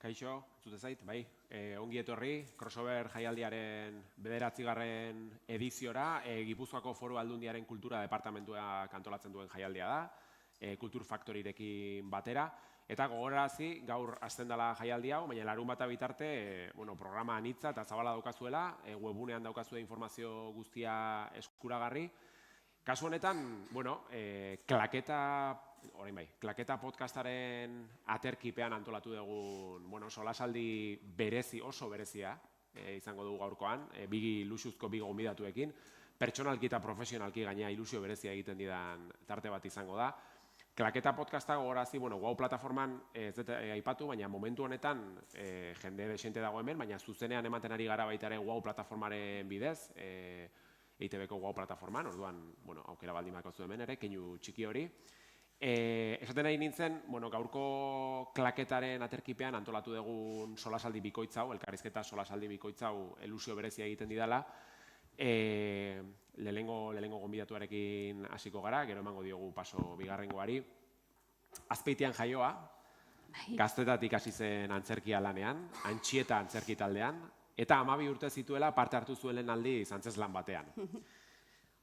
Kaixo, zute zait, bai, ongi etorri, crossover jaialdiaren 9. ediziora, Gipuzkoako Foru Aldundiaren Kultura Departamentua antolatzen duen jaialdia da, Kultur Factoryrekin batera, eta gogorarazi gaur hasten dela jaialdi hau, baina larun bata bitarte, programa anitza eta zabala daukazuela, webunean daukazue informazio guztia eskuragarri. Kasu honetan, Klaketa podcastaren aterkipean antolatu dugun, solasaldi berezi, oso berezia izango dugu gaurkoan, bi luxuzko bi gonbidatuekin, pertsonalki eta profesionalki gaina ilusio berezia egiten didan tarte bat izango da. Klaketa podcasta gogorazi, WOW plataforman ez dut aipatu, baina momentu honetan jende desente dago hemen, baina zuzenean ematen ari gara baitaren WOW plataformaren bidez, EITB-ko WOW plataforman, orduan, aukera baldin bakozu hemen ere, keinu txiki hori. Esaten nahi nintzen, gaurko klaketaren aterkipean antolatu dugun solasaldi bikoitzau, elkarrizketa solasaldi bikoitzau ilusio berezia egiten didala. Lehenengo gonbidatuarekin hasiko gara, gero emango diogu paso bigarrengoari. Azpeitian jaioa, gaztetatik hasi zen antzerkia lanean, Antxieta antzerki taldean, eta 12 urte zituela parte hartu zuelen aldiz antzeslan batean.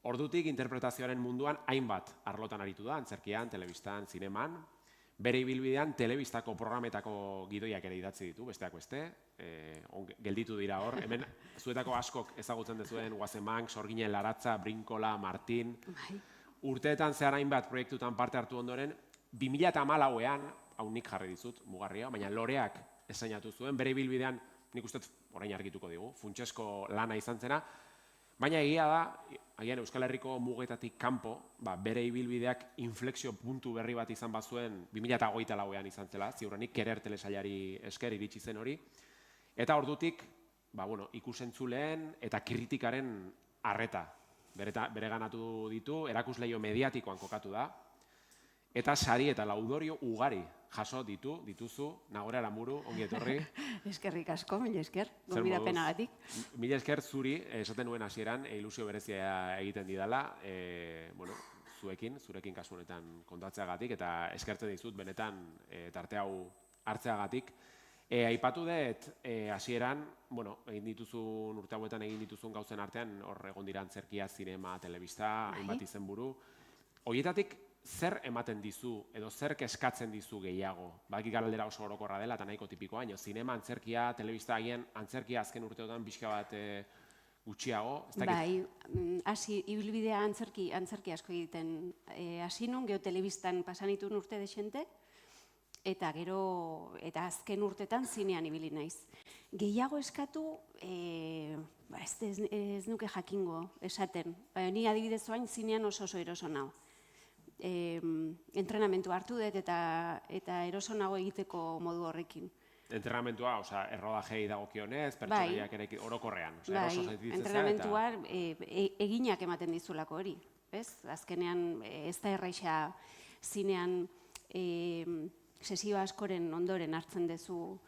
Ordutik interpretazioaren munduan hainbat arlotan aritu da, antzerkian, telebistan, zineman. Bere ibilbidean telebistako programetako gidoiak ere idatzi ditu, besteak beste. Gelditu dira hor. Hemen zuetako askok ezagutzen dezuen Guazemank, Sorginen Laratza, Brinkola, Martin. Urteetan zehar hainbat proiektutan parte hartu ondoren, 2014an, hau nik jarri dizut, mugarria, baina loreak esainatu zuen, bere ibilbidean, nik uste orain argituko digu, funtsezko lana izan zena, baina egia da, agian Euskal Herriko mugetatik kanpo, bere ibilbideak inflexio puntu berri bat izan bazuen 2024an izan zela, ziurrenik Kerer telesailari esker iritsi zen hori, eta ordutik, ikusentzuleen eta kritikaren arreta bereganatu ditu, erakusleio mediatikoan kokatu da, eta sari eta laudorio ugari jaso dituzu, Nagore Aramuru, ongi etorri. Eskerrik asko, mila esker, gonbidapenagatik. Mila esker zuri, esaten nuen hasieran, ilusio berezia egiten didala, zurekin kasu honetan kontatzeagatik, eta eskertzen dizut benetan tarte hau hartzeagatik. Aipatu dut, hasieran, egin dituzun, urte hauetan egin dituzun gauzen artean, hor egon dira antzerkia, zinema, telebista, hainbat izenburu. Horietatik, zer ematen dizu, edo zer eskatzen dizu gehiago? Badakik galdera oso orokorra dela eta nahiko tipikoa, baina zinema, antzerkia, telebista agian, antzerkia azken urteotan pixka bat gutxiago. Bai, ibilbidea antzerki asko egiten hasi nun, gero telebistan pasanitun urte desente, eta gero, eta azken urtetan zinean ibili naiz. Gehiago eskatu, ez nuke jakingo esaten. Ni adibidez oain zinean oso eroso nau. Entrenamentu hartu dut eta eroso nago egiteko modu horrekin. Entrenamentua, errodajei dagokionez, pertsonaiak ere orokorrean. Bai, entrenamentua eginak ematen dizulako hori. Azkenean ez da erraixa zinean sesio askoren ondoren hartzen duzu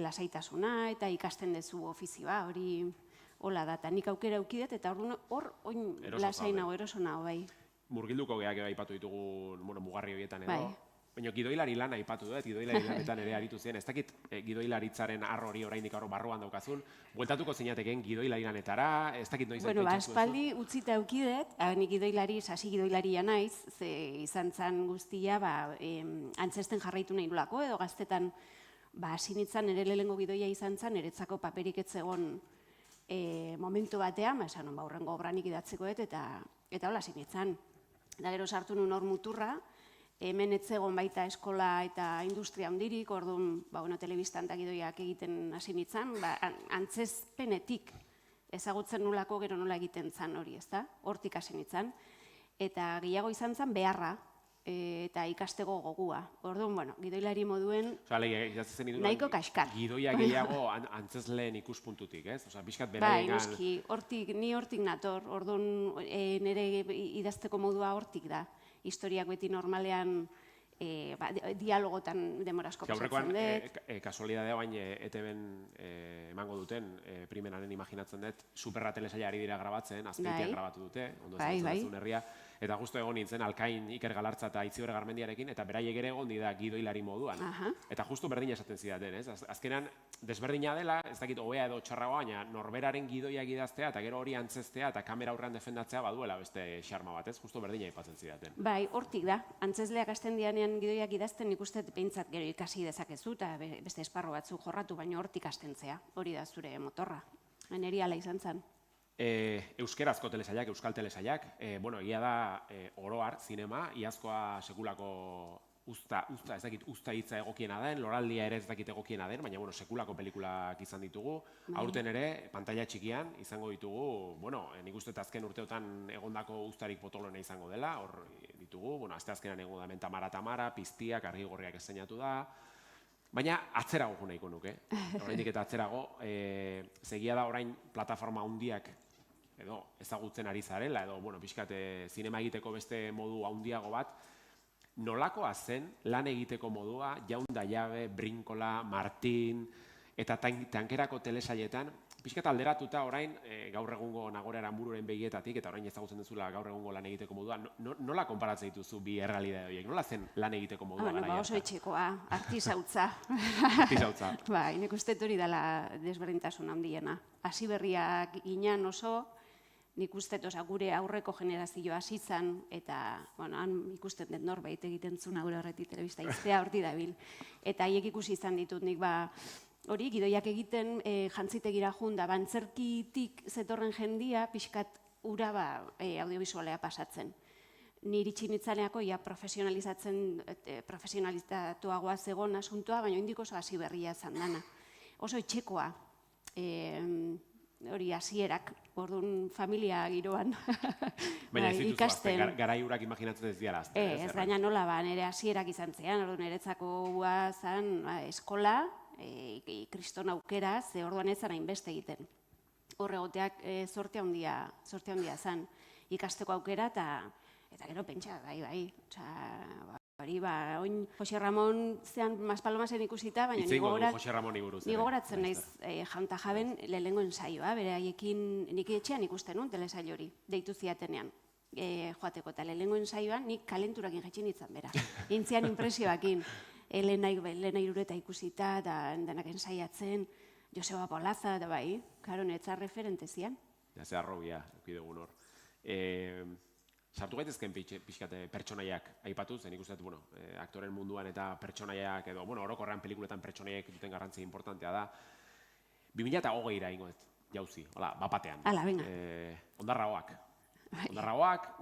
lasaitasuna eta ikasten duzu ofizioa, hori hola da. Nik aukera aukidet eta hor oin lasai nago, eroso nago, bai. Murgilduko gehiak aipatu ditugun mugarri horietan edo. Baina gidoilari lan aipatu dut, gidoilari lanetan ere aritu ziren. Ez dakit gidoilaritzaren arro hori oraindik barruan daukazun. Bueltatuko zinatekeen gidoilari lanetara, ez dakit noiz aipatzu. Aspaldi utzita aukidet, nik sasi gidoilaria naiz, ze izan zan guztia, antzesten jarraitu nahi nolako, edo gaztetan hasi nintzen ere lehengo gidoia izan zan, eretzako paperik etzegon momentu batean, hurrengo obranik idatzeko eta hola zinitzen. Eta gero sartu nun hor muturra, hemen etzegon baita eskola eta industria handirik, orduan telebistan eta gidoiak egiten hasi nintzen, antzezpenetik ezagutzen nolako gero nola egiten zan hori, ezta? Hortik hasi nintzen. Eta gehiago izan zen beharra eta ikastego gogua. Orduan, gidoilari moduen nahiko kaskar. Gidoia gehiago antzezleen ikuspuntutik, ez? Bizkat bai, noski, ni hortik nator, orduan nire idazteko modua hortik da. Historiak beti normalean dialogotan demorazko pasatzen dut. Kasualidadea bain ETB-en emango duten, primenaren imaginatzen dut, Superra telesailari dira grabatzen, Azpeitian grabatu dute, ondo ezagutzen duzun herria. eta justu egon nintzen Alkain Iker Galartza eta Itziber Garmendiarekin, eta beraiek ere egon dira gidoilari moduan. Eta justu berdina esaten zidaten, ez? Azkenan, desberdina dela, ez dakit hobea edo txarragoa, baina norberaren gidoiak idaztea, eta gero hori antzestea, eta kamera aurrean defendatzea baduela beste xarma bat, ez? Justu berdina aipatzen zidaten. Bai, hortik da. Antzesleak hasten dianean gidoiak idazten nik uste behintzat gero ikasi dezakezu, eta beste esparru batzuk jorratu, baina hortik hastentzea. Hori da zure motorra. Neri ala izan zen. Euskerazko telesailak, euskal telesailak, egia da oroar, zinema, iazkoa sekulako usta, ez dakit usta hitza egokiena den, loraldia ere ez dakit egokiena den, baina sekulako pelikulak izan ditugu. Aurten ere, pantalla txikian izango ditugu, nik uste azken urteotan egondako ustarik potolona izango dela, hor ditugu, asteazkenan egon da Tamara, Piztiak, Argigorriak eszenatu da, baina atzerago jo nahiko nuke, oraindik eta atzerago, segia da orain plataforma handiak edo ezagutzen ari zarela, edo pixkat zinema egiteko beste modu handiago bat, nolakoa zen lan egiteko modua, Jaunda Jabe, Brinkola, Martin, eta tankerako telesailetan, pixkat alderatuta orain, gaur egungo Nagore Aranbururen begietatik, eta orain ezagutzen duzula gaur egungo lan egiteko modua, nola konparatzen dituzu bi errealidade horiek? Nola zen lan egiteko modua gara? Oso etxekoa, artisautza. Artisautza. Bai, nik uste hori dela desberdintasun handiena. Hasi berriak ginen oso, nik uste gure aurreko generazioa hasi zen, eta han ikusten dut norbait egiten zuen aurre horretik telebista iztea horti dabil. Eta haiek ikusi izan ditut nik hori, gidoiak egiten jantzitegira jun da, antzerkitik zetorren jendia pixkat ura audiovisualea pasatzen. Niri txinitzaneako profesionalizatuagoa zegoen asuntoa, baina indik oso hasi berria zan dana. Oso etxekoa, hori hasierak, orduan familia giroan baina ez dituzu azten, garaiurak imaginatzen ez diara azten. Ez gaina nola nire hasierak izan zean, orduan niretzako zan eskola, kriston aukera, ze orduan ez zara hainbeste egiten. Horregoteak sorte handia zan, ikasteko aukera, eta gero pentsa, bai. Hori, oin Jose Ramon zean Maspalomasen ikusita, baina ni gogoratzen naiz Janta Jaben lehenengo ensaioa, bere haiekin nik etxean ikusten nun telesail hori, deitu ziatenean joateko, eta lehenengo ensaioan nik kalenturakin jetxin nintzen bera. Intzian impresioakin, Elena Irureta ikusita, denak ensaiatzen, Joseba Polaza, da bai, karo netza referente zian. Ze arrobia, eukidegun hor. Sartu gaitezken pixkate pertsonaiak aipatu, zen ikusten dut, aktoren munduan eta pertsonaiak edo, orokorrean pelikuletan pertsonaiak duten garrantzia importantea da. 2020ra ingo dut, jauzi, hola, bapatean. Hala, venga. Ondarragoak,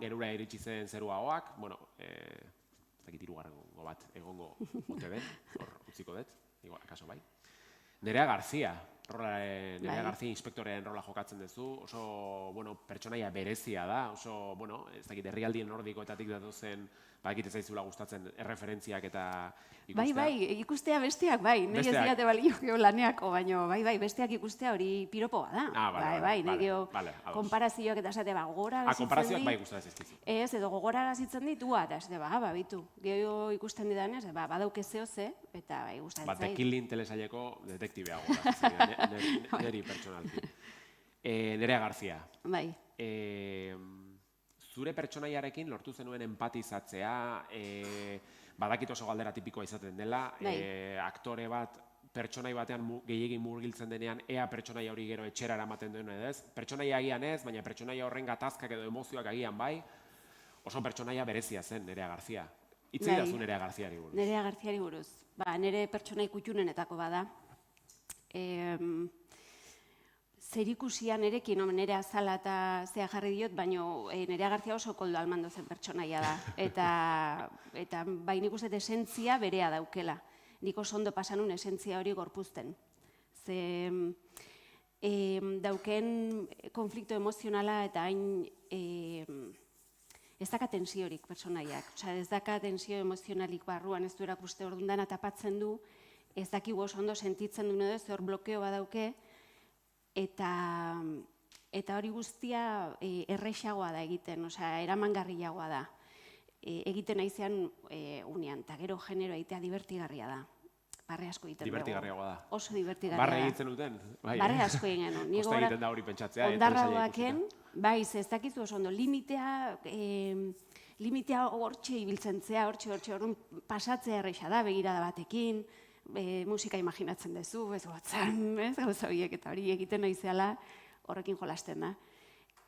gerura iritsi zen zeruagoak, ez dakit hirugarrengo bat egongo ote den, hor utziko dut, akaso bai. Nerea Garzia, Nerea Garzia inspektorearen rola jokatzen duzu, oso pertsonaia berezia da, oso, ez dakit, herrialdien nordikoetatik datozen, bakit ez zaizula gustatzen erreferentziak eta ikustea. Bai, ikustea besteak, bai, nahi ez diate balio laneako, baina bai, besteak ikustea hori piropoa da. Bai, nahi konparazioak eta esate, gogora gazitzen dit. Konparazioak bai gustatzen zizkizu. Ez, edo gogora gazitzen ditua, eta esate, bitu. Gero ikusten didanez, badauke zehoze, eta bai gustatzen zait. Tekilin telesaileko detektibea goratzen niri pertsonalki. Nerea Garzia. Bai. Zure pertsonaiarekin lortu zenuen empatizatzea, badakit oso galdera tipikoa izaten dela, aktore bat pertsonai batean gehiagin murgiltzen denean, ea pertsonaia hori gero etxera eramaten duen edo ez. Pertsonaia agian ez, baina pertsonaia horren gatazkak edo emozioak agian bai, oso pertsonaia berezia zen Nerea Garzia. Itzi dazu Nerea Garziari buruz. Nerea Garziari buruz. Nere pertsonai kutxunenetako bada. Zerikusian erekin, nire azala eta zea jarri diot, baina Nerea Garzia oso koldo almando zen pertsonaia da. Eta bai nik uste esentzia berea daukela. Nik oso ondo pasanun esentzia hori gorpuzten. Ze dauken konflikto emozionala eta hain ez daka tensiorik pertsonaiak. Ez daka tensio emozionalik barruan ez du erakuste ordundan atapatzen du, ez dakigu oso ondo sentitzen duen edo, hor blokeo badauke, eta hori guztia errexagoa da egiten, eramangarriagoa da. Egiten aizean unean, eta gero genero egitea divertigarria da. barre asko egiten dugu. Divertigarriagoa da. Oso divertigarria da. Barre egiten duten? Barre asko egin genuen. Osta egiten da hori pentsatzea. Ondarragoaken, bai, ez dakizu oso ondo, limitea hortxe ibiltzen zea, hortxe, orduan pasatzea erresa da, begirada batekin, musika imaginatzen duzu, ez gotzan, ez gauza horiek eta hori egiten noizeala horrekin jolasten da.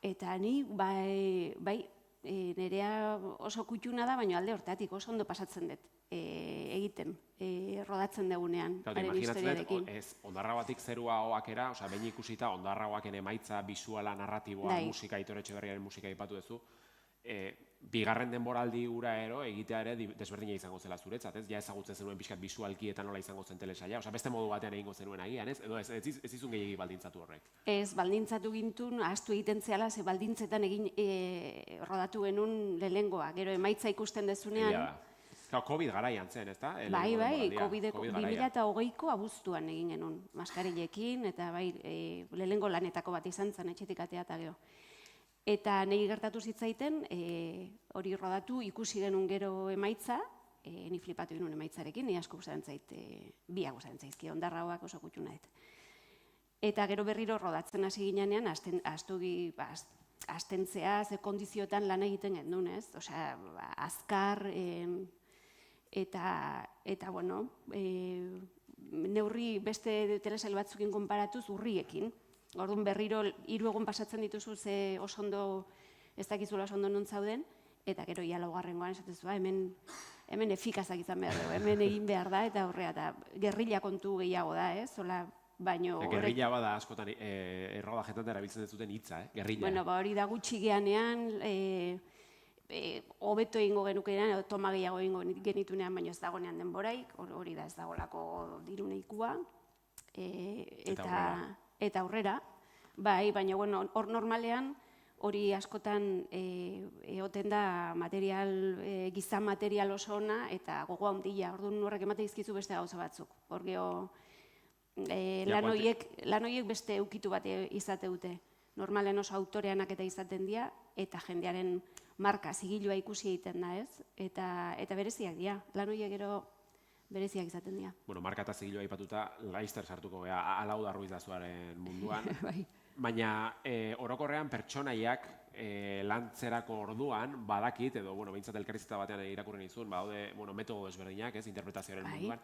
Eta ni, bai, nerea oso kutxuna da, baina alde hortatik oso ondo pasatzen dut egiten, rodatzen dugunean, haren historiarekin. Ondarragoatik zerua oakera, oza, behin ikusita, Ondarragoaken emaitza, bisuala, narratiboa, musika, Aitor Etxeberriaren musika aipatu duzu, bigarren denboraldi ura egitea ere desberdina izango zela zuretzat, ez? Ja ezagutzen zenuen pixkat bisualki eta nola izango zen telesaila, oza, beste modu batean egingo zenuen agian, ez? Edo ez izun gehiagik baldintzatu horrek? Ez, baldintzatu gintun, ahaztu egiten zehala, ze baldintzetan egin rodatu genuen lehengoa, gero emaitza ikusten dezunean. COVID garaian zen, ez da? Bai, COVID 2020ko abuztuan egin genuen, maskarilekin, eta bai, lehengo lanetako bat izan zen, etxetik atea eta gero. Eta nahi gertatu zitzaiten, hori rodatu ikusi genuen gero emaitza, ni flipatu genuen emaitzarekin, ni asko guztaren zait, biak guztaren zaizki, Ondarragoak oso kutxuna dut. Eta gero berriro rodatzen hasi ginean, astentzea, ze kondizioetan lan egiten genuen, ez? Osea, azkar, eta bueno, neurri beste telesail batzukin konparatuz urriekin. Orduan berriro 3 egun pasatzen dituzu ze oso ondo ez dakizula oso ondo non zauden, eta gero ja laugarrengoan esatezu, hemen efikazak izan behar dugu, hemen egin behar da, eta horrea, eta gerrilla kontu gehiago da, ez? Gerrilla bada askotan errodajetan erabiltzen duzuten hitza, gerrilla. Bueno, hori da gutxi geanean, hobeto egingo genukenean, edo toma gehiago egingo genitunean, baina ez dagoenean denboraik, hori da ez dagolako diruneikua, eta aurrera, bai, baina hor normalean hori askotan egoten da gizan material oso ona eta gogoa handia, orduan horrek emate izkizu beste gauza batzuk. Hor geho, lan horiek beste eukitu bat izate dute. Normalen oso autoreanak eta izaten dira, eta jendearen marka zigilua ikusi egiten da, ez? Eta bereziak dira, lan horiek gero bereziak izaten dira. Bueno, marka eta zigilua aipatuta, laizter sartuko gea, Alauda Ruiz Dazuaren munduan. Baina orokorrean pertsonaiak lantzerako orduan badakit, edo behintzat elkarrizketa batean irakurri nizun, badaude metodo desberdinak, interpretazioaren munduan.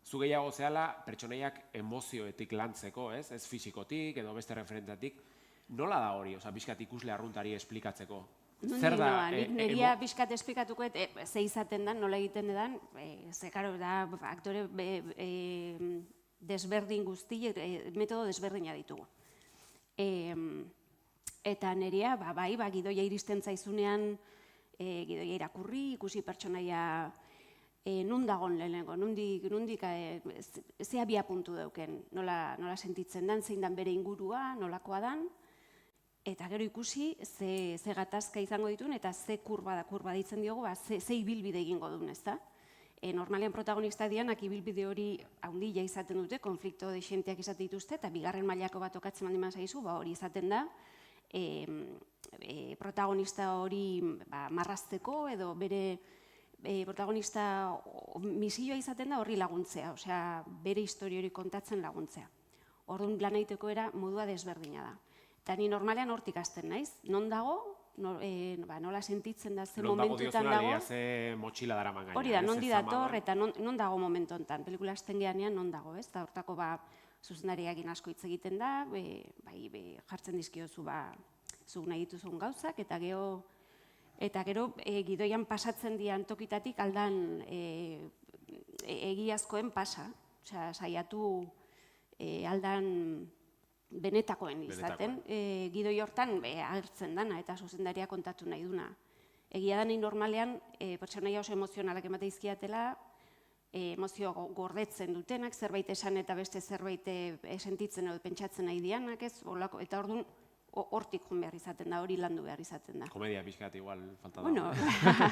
Zu gehiago zehala, pertsonaiak emozioetik lantzeko, ez fisikotik edo beste referentatik. Nola da hori, bizkat ikusle arruntari esplikatzeko? Zer da? Neria bizkat esplikatuko, ze izaten da, nola egiten edan, ze karo da, aktore desberdin guzti, metodo desberdina ditugu. Eta neria, bai, gidoia iristen zaizunean, gidoia irakurri, ikusi pertsonaia nun dagon lehenengo, nundik, ze abia puntu dauken, nola sentitzen dan, zein dan bere ingurua, nolakoa dan, eta gero ikusi ze gatazka izango dituen, eta ze kurba ditzen diogu, ze ibilbide egingo duen, ez da? Normalean protagonista dianak ibilbide hori handia izaten dute, konflikto dexenteak izaten dituzte, eta bigarren mailako bat okatzen handiman zaizu, hori izaten da, protagonista hori marrazteko, edo bere protagonista misioa izaten da horri laguntzea, osea, bere historia hori kontatzen laguntzea. Orduan lan egiteko era modua desberdina da. Eta ni normalean hortik hasten naiz, non dago, nola sentitzen da, ze momentuetan dago. Non dago diozuna, ze motxila daraman gaina. Hori da, nondi dator eta non dago momentu honetan. Pelikula hasten geanean non dago, ez? Eta hortako zuzendariakin asko hitz egiten da, jartzen dizkiozu zuk nahi dituzun gauzak, eta gero gidoian pasatzen dian tokitatik aldan egiazkoen pasa. Osea, saiatu aldan benetakoen izaten, gidoi hortan agertzen dana eta zuzendaria kontatu nahi duna. Egia da nahi normalean, pertsonaia oso emozionalak emate izkiatela, emozio gordetzen dutenak, zerbait esan eta beste zerbait sentitzen edo pentsatzen nahi dianak, eta orduan hortik joan behar izaten da, hori landu behar izaten da. Komedia pixkat igual falta da. Bueno,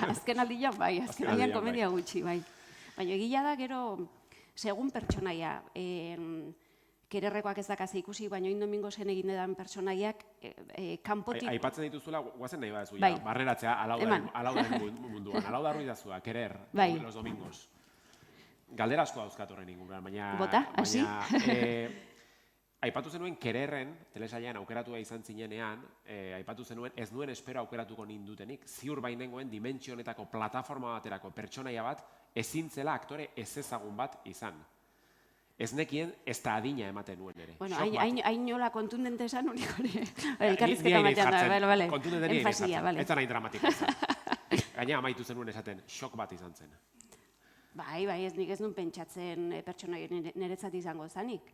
azken aldian bai, azken aldian komedia gutxi bai. Baina egia da gero, segun pertsonaia, Kererrekoak ez dakaz ikusi, baina Indomingo zen egin edan pertsonaiak kanpotik... Aipatzen dituzula, guazen nahi badezu, barreratzea Alaudaren munduan. Alauda Ruiz Dazua, Kerer, Los Domingos. Galdera asko dauzkat horren inguruan, baina... Bota, hasi? Aipatu zenuen Kererren, telesailean aukeratua izan zinenean, aipatu zenuen ez nuen espero aukeratuko nindutenik, ziur bainengoen dimentsio honetako plataforma baterako pertsonaia bat ezin zela aktore ezezagun bat izan. Ez nekien ez da adina ematen nuen ere. Bueno, hain nola kontundente esan hori hori. Elkarrizketa batean da, bale. Kontundente nire jartzen, ez da nahi dramatiko izan. Gaina amaitu zenuen esaten, shock bat izan zen. Bai, ez nik ez nuen pentsatzen pertsonaia niretzat izango zanik.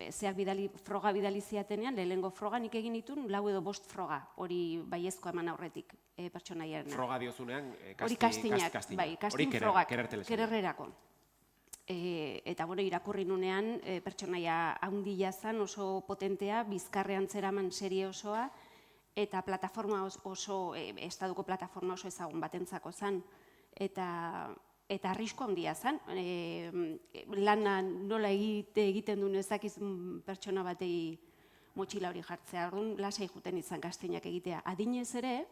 Zeak froga bidali ziatenean, lehenengo froga nik egin ditun, 4 edo 5 froga, hori baiezko eman aurretik pertsonaiaren. Froga diozunean, hori castingak, bai, casting frogak, Kererrerako. Eta irakurri nunean, pertsonaia handia zen, oso potentea, bizkarrean zeraman serie osoa, eta plataforma oso, estaduko plataforma oso ezagun batentzako zen. Eta arrisko handia zen, lana nola egiten duen ezakiz pertsona batei motxila hori jartzea, orduan lasai juten izan castingak egitea. Adinez ere,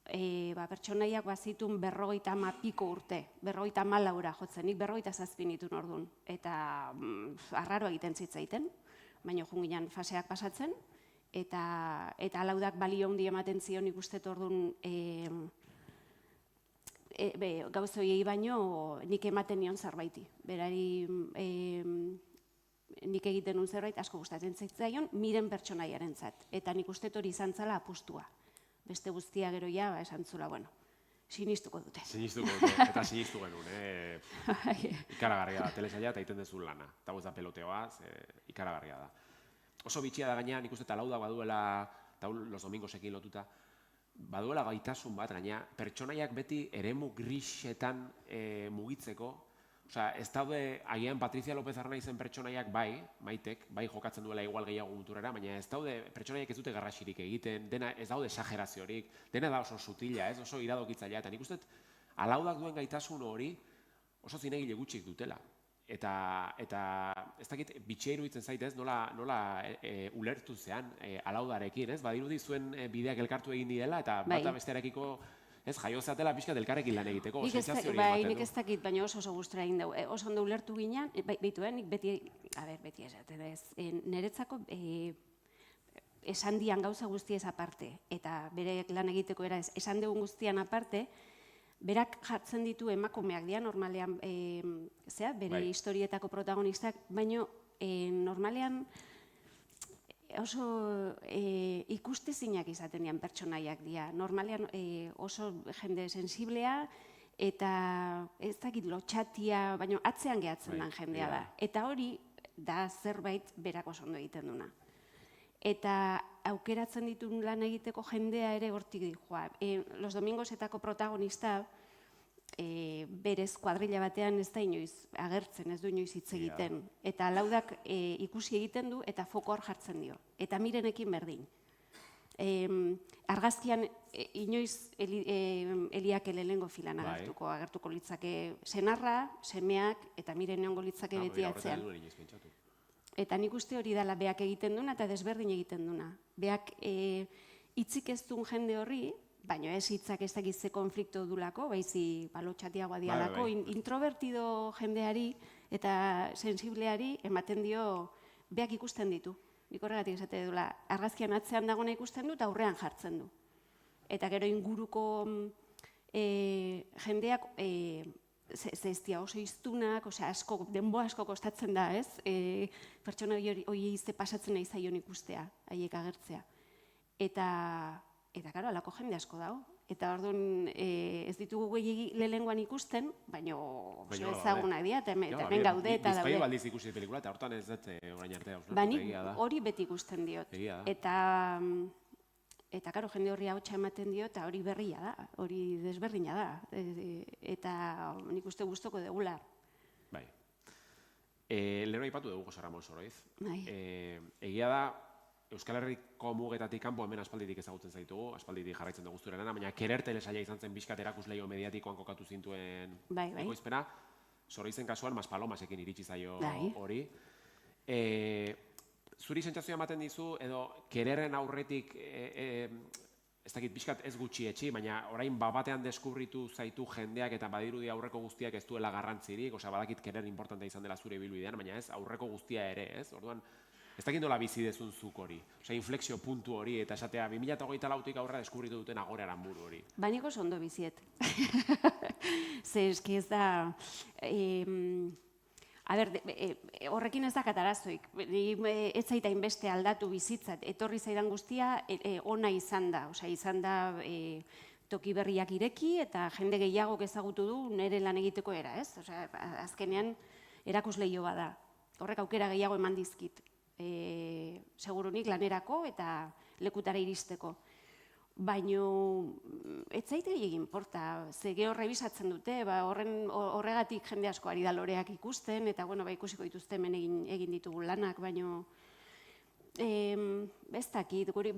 pertsonaiak bazitun 50 piko urte, 54 jotzen, nik 57 nituen orduan, eta arraro egiten zitzaiten, baina junginan faseak pasatzen, eta alaudak balio handi ematen zion ikustet orduan gauza horiei baino nik ematen nion zerbaiti. Berari nik egiten nuen zerbait asko gustatzen zitzaion miren pertsonaiarentzat. Eta nik uste hori izan zela apustua. Beste guztia gero ja, esan zula, bueno, sinistuko dute. Sinistuko dute, eta sinistu genuen. Ikaragarria da, telesaila eta egiten dezu lana. Eta goza peloteoa, ikaragarria da. Oso bitxia da gaina, nik uste talauda baduela, eta los domingosekin lotuta, baduela gaitasun bat, gaina, pertsonaiak beti eremu grisetan mugitzeko. Osea, ez daude, agian Patricia López Arnaizen pertsonaiak bai, Maitek, bai jokatzen duela igual gehiago muturera, baina ez daude, pertsonaiak ez dute garrasirik egiten, dena ez daude exageraziorik, dena da oso sutila, ez oso iradokitzailea, eta nik uste alaudak duen gaitasun hori oso zinegile gutxik dutela. Eta ez dakit, bitxia iruditzen zaitez, nola ulertu zean alaudarekin, ez? Badirudi zuen bideak elkartu egin direla, eta bata bestearekiko jaio zatela pixka delkarrekin lan egiteko, sentsazio hori ematen du. Nik ez dakit, baina oso gustura egin dugu. Oso ondo ulertu ginen, beitu, nik beti esaten ez, niretzako esan dian gauza guztiez aparte, eta bere lan egiteko era esan dugun guztian aparte, berak jartzen ditu emakumeak dira, normalean, bere historietako protagonistak, baina normalean oso ikustezinak izaten dian pertsonaiak dira. Normalean oso jende sensiblea eta ez dakit lotxatia, baina atzean gehatzen den jendea da. Eta hori da zerbait berak oso ondo egiten duna. Eta aukeratzen ditun lan egiteko jendea ere hortik dihoa. Los Domingosetako protagonista berez kuadrilla batean ez da inoiz agertzen, ez du inoiz hitz egiten. Eta laudak ikusi egiten du eta foko hor jartzen dio. Eta mirenekin berdin. Argazkian inoiz Eliak lehenengo filan agertuko litzake senarra, semeak eta miren egongo litzake beti atzean. Eta nik uste hori dela beak egiten duna eta desberdin egiten duna. Beak hitzik ez duen jende horri, baina ez hitzak ez dakitze konflikto dulako, baizi balotxatiagoa dialako, introvertido jendeari eta sensibleari ematen dio beak ikusten ditu. Nik horregatik esate dula, argazkian atzean dagoena ikusten du eta aurrean jartzen du. Eta gero inguruko jendeak zestia oso iztunak, denboa asko kostatzen da, ez? Pertsona hori izte pasatzen nahi zaion ikustea, haiek agertzea. Eta, karo, alako jende asko dago. Eta orduan ez ditugu gehiagi lehengoan ikusten, baina oso ezagunak dira, eta hemen gaude eta daude. Bizpaio baldiz ikusi pelikula, eta hortan ez dut orain arte hausnatu. Bani hori beti ikusten diot. Eta, karo, jende horri hautsa ematen dio, eta hori berria da, hori desberdina da. Eta nik uste guztoko degula. Bai. Leheno aipatu dugu Jose Ramon Soroiz. Bai. Egia da, Euskal Herriko mugetatik kanpo hemen aspalditik ezagutzen zaitugu, aspalditik jarraitzen dugu zurena, baina Kerer telesaila izan zen bizkat erakusleio mediatikoan kokatu zintuen ekoizpena. Soroizen kasuan, Maspalomasekin iritsi zaio hori. Zuri sentsazioa ematen dizu, edo Kererren aurretik ez dakit pixkat ez gutxietxi, baina orain batean deskubritu zaitu jendeak eta badirudi aurreko guztiak ez duela garrantzirik, osea, badakit kerer importantea izan dela zure ibilbidean, baina ez, aurreko guztia ere, ez? Orduan, ez dakit nola bizi dezun zuk hori, osea, inflexio puntu hori, eta esatea, 2024tik aurra deskubritu duten agorearan buru hori. Baina oso ondo biziet. Ze, eski ez da... horrekin ez dakat arazoik. Ez zaita inbeste aldatu bizitzat. Etorri zaidan guztia ona izan da. Osea, izan da toki berriak ireki eta jende gehiagok ezagutu du nire lan egiteko era, ez? Osea, azkenean erakusleio bada. Horrek aukera gehiago eman dizkit. Segurunik lanerako eta lekutara iristeko. Baina ez zaite egin porta, ze gero rebisatzen dute, horregatik jende asko ari da loreak ikusten, eta ikusiko dituzte hemen egin ditugu lanak, baina ez dakit, guri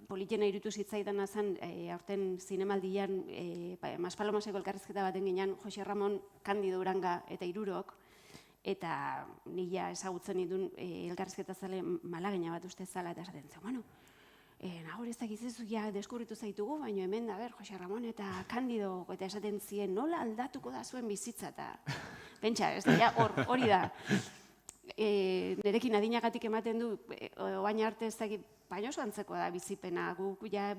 politena irutu zitzaidana zen, aurten zinemaldian, Maspalomaseko elkarrizketa baten ginen, Jose Ramon, Kandido Uranga eta Irurok, eta nila ezagutzen ditun elkarrizketa zale malagina bat uste zala, eta esaten zen, bueno, nahor ez dakizezu ja deskubritu zaitugu, baina hemen da, Jose Ramon eta Kandido, eta esaten zien, nola aldatuko da zuen bizitza, eta pentsa, ez da, hori da. Nerekin adinagatik ematen du, oain arte ez dakit, baina oso antzeko da bizipena, guk ja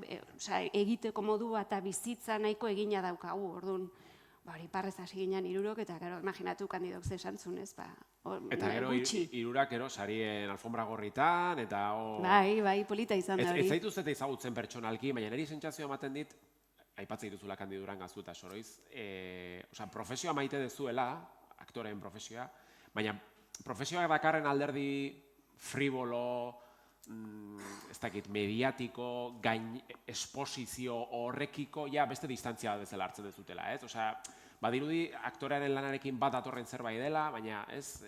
egiteko modua eta bizitza nahiko egina daukagu, orduan, hori parrez hasi ginen Irurok, eta imaginatu Kandidok ze esan zuen, ez, eta gero Irurak sarien alfombra gorritan, eta... Bai, polita izan da hori. Ez zaitu zeta ezagutzen pertsonalki, baina niri sentsazioa ematen dit, aipatzen dituzula Kandido Uranga zu eta soroiz, profesioa maite dezuela, aktoreen profesioa, baina profesioak dakarren alderdi fribolo, ez dakit, mediatiko, gain esposizio horrekiko, ja beste distantzia bezala hartzen dezutela, ez? Osea, badirudi aktorearen lanarekin bat datorren zerbait dela, baina ez,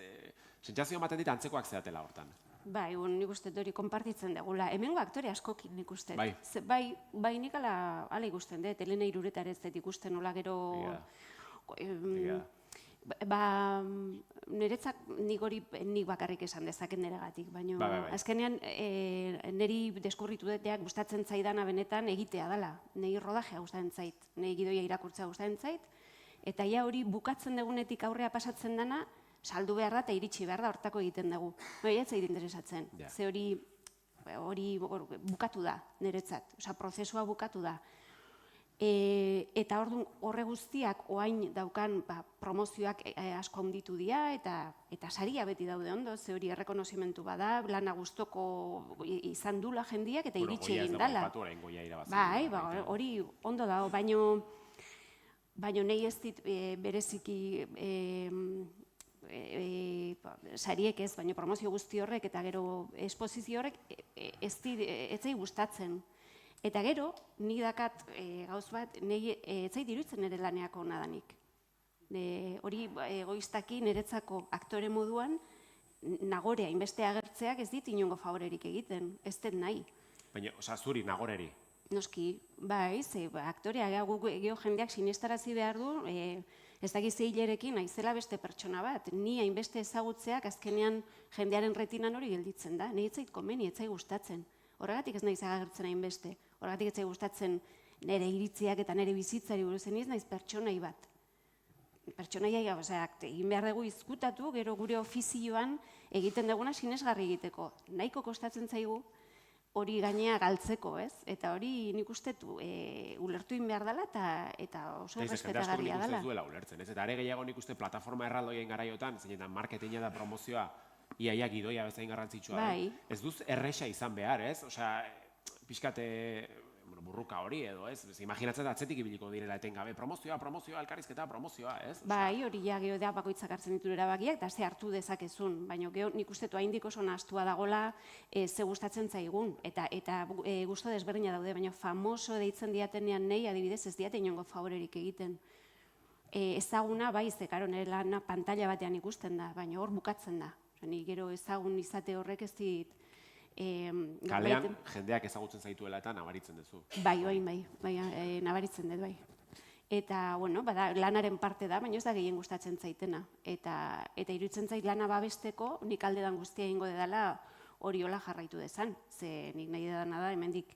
sentsazio ematen dit antzekoak zeatela hortan. Bai, nik uste hori konpartitzen dugula. Hemengo aktore askokin nik uste. Bai, nik ala ikusten dut, Elena Iruretar ez dut ikusten nola gero... Niretzak nik bakarrik esan dezaket niregatik, baina azkenean niri deskurritu duteak gustatzen zaidana benetan egitea dela. Niri rodajea gustatzen zait, niri gidoia irakurtzea gustatzen zait, eta ja hori bukatzen dugunetik aurrea pasatzen dana, saldu behar da eta iritsi behar da hortako egiten dugu. Baina ez zait interesatzen, ze hori bukatu da niretzat, osea, prozesua bukatu da. Eta horre guztiak oain daukan promozioak asko handitu dira eta saria beti daude ondo, ze hori errekonozimentu bada, lana gustoko izan dula jendiak eta iritsi egin dela. Bai, hori ondo dago, baina nahi ez dit bereziki sariek ez, baina promozio guzti horrek eta gero esposizio horrek ez zai gustatzen. Eta gero, nik dakat gauz bat, ez zait iruditzen nire laneako nadanik. Hori egoistaki niretzako aktore moduan, nagorea, inbeste agertzeak ez dit inongo favorerik egiten, ez den nahi. Baina, oza, zuri nagoreri? Noski, bai, ze aktorea geho jendeak sinestarazi behar du, ez dakiz hilerekin naizela beste pertsona bat. Ni hainbeste ezagutzeak azkenean jendearen retinan hori gelditzen da. Ni ez zait komeni, ez zait gustatzen. Horregatik ez naiz agertzen hainbeste. Horregatik ez zait gustatzen nire iritziak eta nire bizitzari buruz ez naiz pertsonai bat. Pertsonaia egin behar dugu izkutatu, gero gure ofizioan egiten duguna sinesgarri egiteko. Nahiko kostatzen zaigu hori gainea galtzeko, ez? Eta hori nik ustetu ulertu egin behar dela eta oso respetagarria dela. Ez duela ulertzen, ez? Eta are gehiago nik uste plataforma erraldoien garaiotan, zeinetan marketinga da promozioa, iaia gidoia bezain garrantzitsua. Ez duz erresa izan behar, ez? Osea, pixkate burruka hori edo, ez? Imaginatzen atzetik ibiliko direla etengabe, promozioa, elkarrizketa, promozioa, ez? Bai, hori ja geho da bakoitzak hartzen ditu erabakiak, eta ze hartu dezakezun, baina geho nik ustetu haindik oso nahastua dagola ze gustatzen zaigun, eta gusto desberdina daude, baina famoso deitzen diatenean nahi, adibidez, ez diate inongo favorerik egiten. Ezaguna, bai, ze karo, nire lana pantalla batean ikusten da, baina hor bukatzen da. Ni gero ezagun izate horrek ez dit... Kalean jendeak ezagutzen zaituela eta nabaritzen duzu. Bai, nabaritzen dut, bai. Eta, bueno, lanaren parte da, baina ez da gehien gustatzen zaitena. Eta iruditzen zait lana babesteko, nik aldedan guztia egingo dedala hori hola jarraitu dezan. Ze nik nahi dedana da, hemendik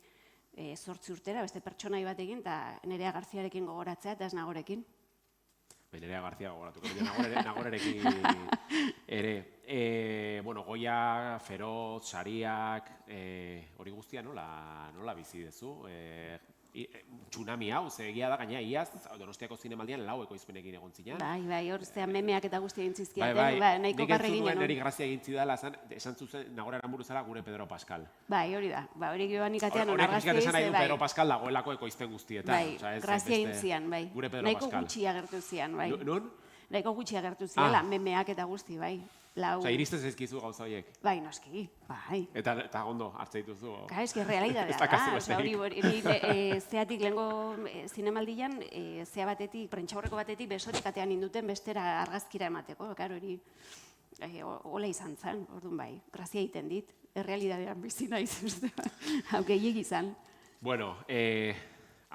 8 urtera, beste pertsonai batekin, eta Nerea Garziarekin gogoratzea, eta ez Nagorekin. Nerea Garzia gogoratuko, Nagorerekin ere. Goia, Feroz, Sariak, hori guztia nola bizi dezu? Tsunami hau, egia da, gaina iaz, Donostiako zinemaldian lau ekoizpenekin egon zinean. Bai, hor zean memeak eta guztia egin zizkiaten, nahiko nik karre entzun ginen. nuen grazia egin zidala, esan zuzen, Nagore Aranburu zara gure Pedro Pascal. Bai, hori da, hori gioan ikatean Horrek pixkat esan nahi du Pedro Pascal dagoelako ekoizpen guztietan. Bai, grazia egin zian, bai. Gure Pedro Pascal. Nahiko gutxi agertu zian, bai. Nun? Nahiko gutxi agertu ziela, memeak eta guzti, bai. Iristen zaizkizu gauza horiek? Bai, noski, bai. Eta ondo, hartze dituzu? Eski, realidadea da. Zeatik lehenko zinemaldian, zea batetik, prentxaurreko batetik, besotik atean induten bestera argazkira emateko. Hori, hola izan zen, orduan bai, grazia egiten dit. Errealidadean bizi naiz, hau gehiagik izan. Bueno,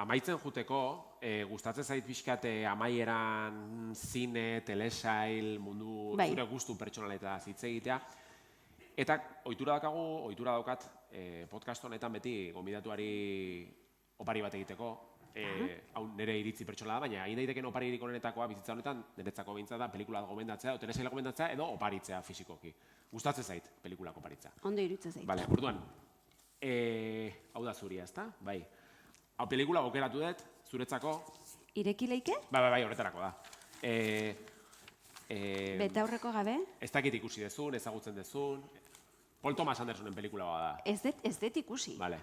amaitzen juteko, gustatzen zait pixkat amaieran zine, telesail, mundu zure gustu pertsonaleta hitz egitea. Eta ohitura daukat podcast honetan beti gonbidatuari opari bat egiteko. Hau nire iritzi pertsonala da, baina egin daiteken oparirik onenetakoa bizitza honetan, niretzako behintzat da pelikula gomendatzea, edo telesaila gomendatzea, edo oparitzea fisikoki. Gustatzen zait pelikulak oparitza. Ondo iruditzen zait. Bale, orduan, hau da zuria, ezta? Bai. Hau pelikula aukeratu dut, zuretzako. Ireki leike? Bai, horretarako da. Betaurreko gabe? Ez dakit ikusi dezun, ezagutzen dezun. Paul Thomas Andersonen pelikula bada. Ez dut ikusi. Vale.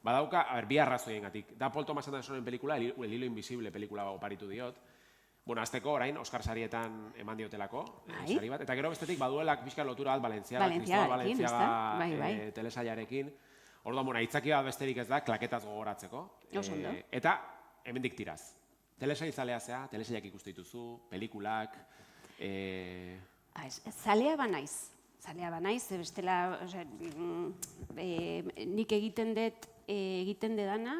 Badauka, bi arrazoiengatik. Da Paul Thomas Andersonen pelikula, El hilo invisible pelikula oparitu diot. Bueno, azteko orain, Oscar sarietan eman diotelako, sari bat. Eta gero bestetik baduelak pixka lotura bat Balenciaga telesailarekin. Orduan, aitzakia besterik ez da, klaketaz gogoratzeko. Eta, hemendik tiraz. Telesailzalea zea, telesailak ikusten dituzu, pelikulak... Zalea banaiz, bestela, nik egiten dedana,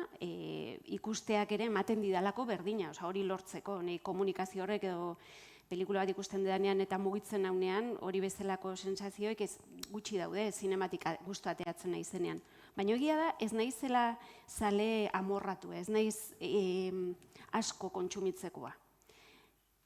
ikusteak ere ematen didalako berdina, hori lortzeko, komunikazio horrek edo pelikula bat ikusten dedanean eta mugitzen naunean, hori bezalako sensazioek ez gutxi daude, zinematika gustu ateatzen nahi zenean. Baina egia da, ez naizela zale amorratu, ez naiz asko kontsumitzekoa.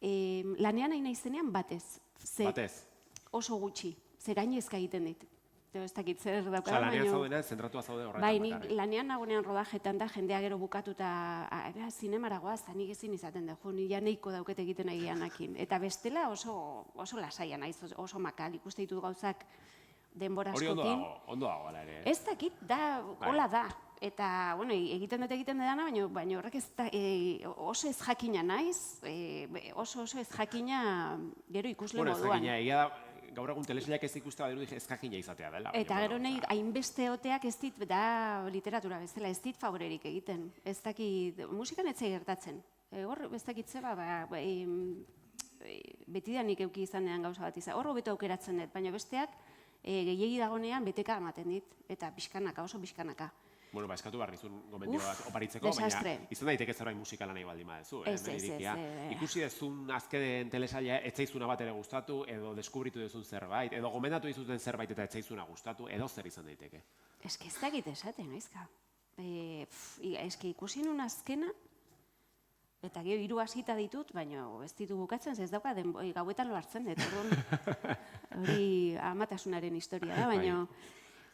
Lanean nahi naizenean batez. Batez? Oso gutxi, zer gainezka egiten dit. Ez dakit zer daukada, baina... Lanean zaudenean, zentratua zaude horretan. Bai, nik lanean nagoenean rodajetan da, jendea gero bukatuta, zinemara goaz, nik ezin izaten dugu, nila neiko dauket egiten nahianakin. Eta bestela oso lasaia naiz, oso makal, ikuste ditut gauzak denbora askotin. Hori ondo dago, ala ere. Ez dakit, hola da. Eta, bueno, egiten dena, baina horrek ez da, oso ez jakina naiz, oso ez jakina gero ikusle moduan. Bueno, ez jakina, egia da, gaur egun telesailak ez ikustea badiru ez jakina izatea dela. Eta gero nahi, hainbeste oteak ez dit, da literatura bezala, ez dit favorerik egiten. Ez dakit, musikan ez gertatzen. Hor, ez dakit zeba, betidanik euki izanean gauza bat izan. Hor, hobeto aukeratzen dut, baina besteak, gehiegi dagoenean beteka ematen dit, eta pixkanaka, oso pixkanaka. Bueno, eskatu behar nizun gomendio bat oparitzeko, baina izan daiteke zerbait musikala nahi baldin badezu. Ez. Ikusi dezun azkeden telesaila etzaizuna bat ere gustatu, edo deskubritu dezun zerbait, edo gomendatu dizuten zerbait eta etzaizuna gustatu, edo zer izan daiteke. Eske ez dakit esaten, noizka. Eske ikusi nun azkena, eta gero 3 hasita ditut, baina ez ditu bukatzen, ez dauka gauetan lo hartzen dut. Hori amatasunaren historia da, baina...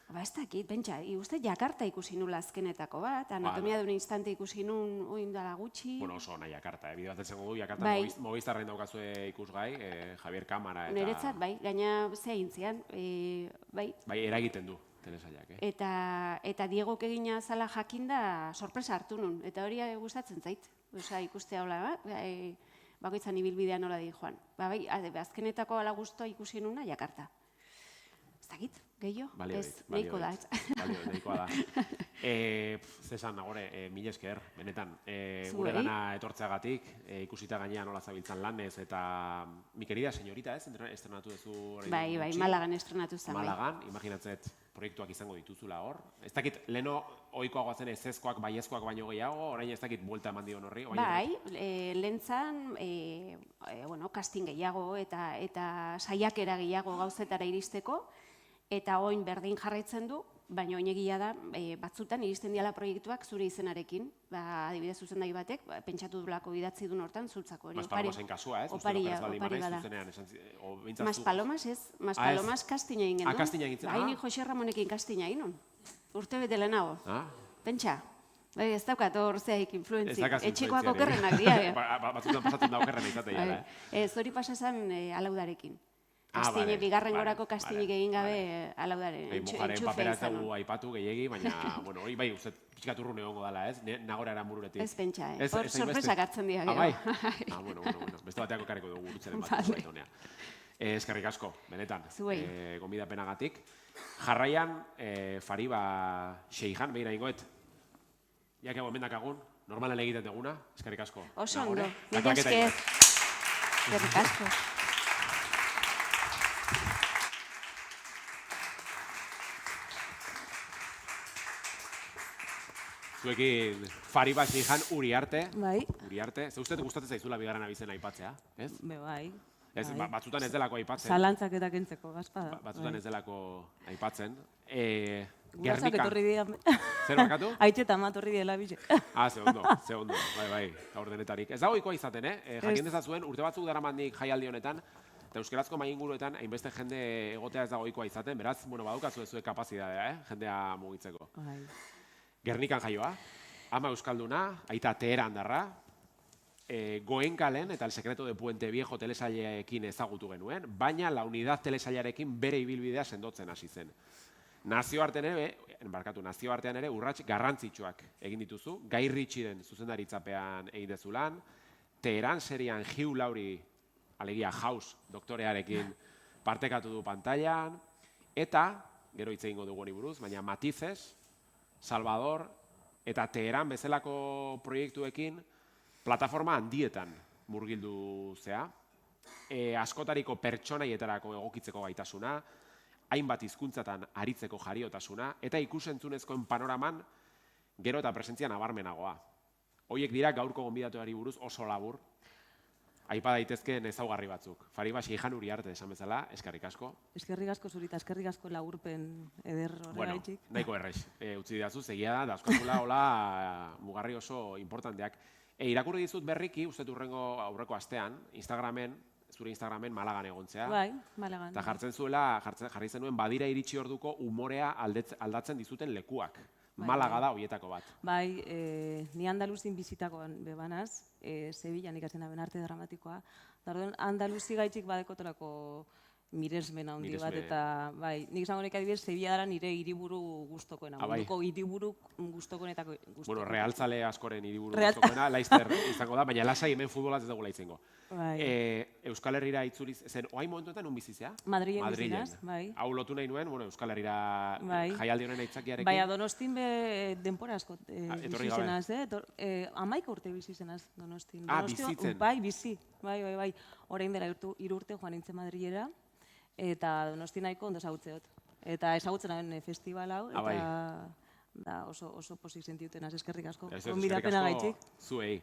Ba, ez dakit, bentsa, uste Jakarta ikusi nula azkenetako bat, anatomia de un instante ikusi nun oindala gutxi. Bueno, oso ona Jakarta, bideo bat etzen du, Jakarta Movistarren daukazue ikusgai, Javier Cámara eta... Niretzat, bai, gaina zea intzian, bai. Bai, eragiten du, telesailak, Eta Diegok egina zala jakinda sorpresa hartu nun, eta hori gustatzen zait, ikustea hola, bakoitzan ibilbidean nola di joan. Bai, azkenetako ala guztua ikusi nuna Jakarta. Ez dakit, gehiago? Ez, nahiko da. Nahikoa da. Zesan, Nagore, mila esker, benetan, gure gana etortzeagatik, ikusita gainean nola zabiltzan lanez, eta mi querida señorita, estrenatu duzu... Bai, Malagan estrenatu zen. Malagan, imaginatzet proiektuak izango dituzula hor. Ez dakit, leheno ohikoagoa zen ezezkoak, baiezkoak baino gehiago, orain ez dakit buelta eman dion horri. Bai, lehentzan, casting gehiago eta saiakera gehiago gauzetara iristeko, eta oin berdin jarraitzen du, baina oinegia da, batzutan iristen diala proiektuak zure izenarekin, adibidez zuzendari batek, pentsatu dulako idatzi duen hortan, zultzako hori. Mas Palomasen kasua, ez? Opari bada. Mas Palomas ez, Mas Palomas kastina egin gendu. Kastina egin zen, Haini Jose Ramonekin kastina egin, urte bete lehenago. Pentsa. Ez daukat hor zeaik influentzi. Etxekoak okerrenak dira. Batzutan pasatzen da okerrena izatea. Hori pasazan Alaudarekin. Kastine, bigarren gorako kastinik egin gabe Alaudaren. Mujaren papera ez dugu aipatu gehiagi, baina hori bai, uste pixkat urrun egongo dela, ez? Nagora eranbururetik. Ez pentsa, hor sorpresak hartzen dira. Bai? Bueno. Beste bateako kareko dugu gurutzaren bat. Eskerrik asko, benetan. Gonbidapenagatik. Jarraian, Fariba Seijan, behira ingoet. Iake gomendak agun, normalan egiten duguna, eskerrik asko. Oso ondo, mila esker. Eskerrik asko. Zuekin Fariba Seijan Uriarte. Bai. Uriarte. Ze uste gustatzen zaizula bigarren abizena aipatzea, ez? Bai. Batzutan ez delako aipatzen. Zalantzak eta kentzeko, gazpada. Batzutan ez delako aipatzen. Gurasak etorri dira. Zer bakatu? Aitxe eta ama etorri dira bize. Ze ondo. Bai, gaur denetarik. Ez dago ikoa izaten, jakin dezazuen, urte batzuk daramandik jaialdi honetan, eta euskarazko mainguruetan hainbeste jende egotea ez dago ikoa izaten, beraz, badukazu ez zuek kapazitatea, jendea mugitzeko. Gernikan jaioa, ama euskalduna, aita Teherandarra, Goenkalen eta El Secreto de Puente Viejo telesaileekin ezagutu genuen, baina La Unidad telesailarekin bere ibilbidea sendotzen hasi zen. Nazioartean ere urrats garrantzitsuak egin dituzu, Guy Ritchieren zuzendaritzapean egin dezu lan, Teheran serian Hugh Laurie, alegia House doktorearekin partekatu du pantailan, eta, gero hitz egingo dugu honi buruz, baina Matices, Salvador eta Teheran bezalako proiektuekin plataforma handietan murgildu zea, askotariko pertsonaietarako egokitzeko gaitasuna, hainbat hizkuntzatan aritzeko jariotasuna, eta ikusentzunezkoen panoraman gero eta presentzia nabarmenagoa. Hoiek dira gaurko gonbidatuari buruz oso labur, aipa daitezkeen ezaugarri batzuk. Fariba Seijan Uriarte esan bezala, eskerrik asko. Eskerrik asko zurita, eskerrik asko laburpen eder horregaitxik. Nahiko errex, utzi didazu, segia da askazula hola mugarri oso importanteak. Irakurri dizut berriki, uste urrengo aurreko astean, zure Instagramen Malagan egontzea. Bai, Malagan. Eta jarri zenuen badira iritsi orduko umorea aldatzen dizuten lekuak. Malaga da horietako bat. Bai, ni Andaluzin bizitakoan bebanaz, Sevillan ikatzen aben arte dramatikoa. Andaluzi gaitxik badekotorako miresmen handi bat, eta bai, nik izango nek adibidez, Sevilla dara nire hiriburu gustokoena. Munduko hiriburu gustokoenetako. Bueno, realtzale askoren hiriburu gustokoena, Laizter izango da, baina lasai hemen futbolaz ez dugula itzengo. Euskal Herrira itzuliz, zen, oain momentuetan un bizizea? Madrilen bizinaz, bai. Hau lotu nahi nuen, Euskal Herrira jaialdi honen aitzakiarekin. Baina Donostin denpora asko bizizenaz, amaika urte bizizenaz Donostin. Bizitzen? Bai, bizi, bai. Orain dela 3 urte joan nintzen Madrilera, eta Donosti nahiko ondo ezagutzeot. Eta ezagutzen hauen festival hau, eta oso pozik sentiutenaz, eskerrik asko. Gonbidapena gaitxik. Zuei.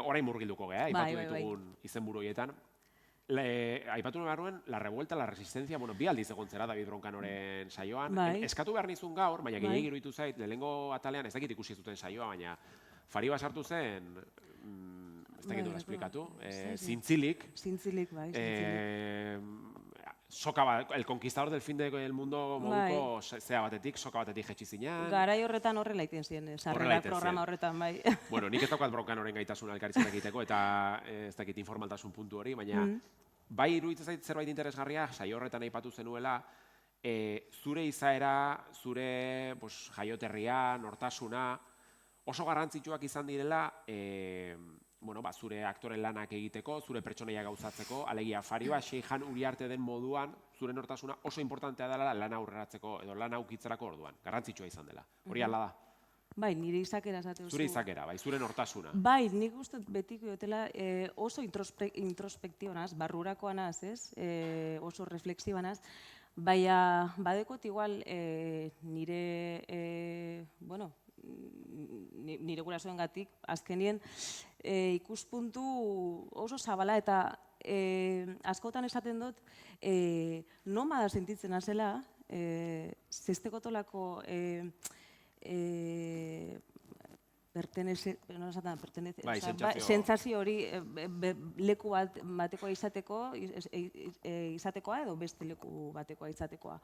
Orain murgilduko geha, aipatu ditugun izenburu horietan. Aipatu nabarruen, La Revuelta, La Resistencia, bi aldiz egon zera David Broncanoren saioan. Eskatu behar nizun gaur, baina gehiagik iruditu zait, lehenengo atalean ez dakit ikusi zuten saioa, baina Fariba sartu zen, ez dakit dura esplikatu, Zintzilik. Zintzilik, bai. El Conquistador del Fin del Mundo moduko zea batetik, soka batetik jetxi zinean. Garai horretan horrela iten ziren, sarrera programa horretan, bai. Bueno, nik ez daukat Broncanoren gaitasuna elkaritzen egiteko, eta ez dakit informaltasun puntu hori, baina bai iruditzen zait zerbait interesgarria, saio horretan aipatu zenuela, zure izaera, zure jaioterria, nortasuna, oso garrantzitsuak izan direla, zure aktoren lanak egiteko, zure pertsonaia gauzatzeko, alegia Fariba Seijan Uriarte den moduan, zure nortasuna oso importantea dela lan aurreratzeko edo lan aukitzerako orduan. Garrantzitsua izan dela. Hori ala da? Bai, nire izakera esate oso. Zure izakera, bai, zure nortasuna. Bai, nik uste betiko dutela oso introspektibonaz, barrurakoanaz, ez? Oso refleksibanaz. Baina, badekot igual nire gurasoen gatik, azkenien ikuspuntu oso zabala eta askotan esaten dut nomada sentitzen azela zestekotolako sentsazio hori leku batekoa izatekoa edo beste leku batekoa izatekoa.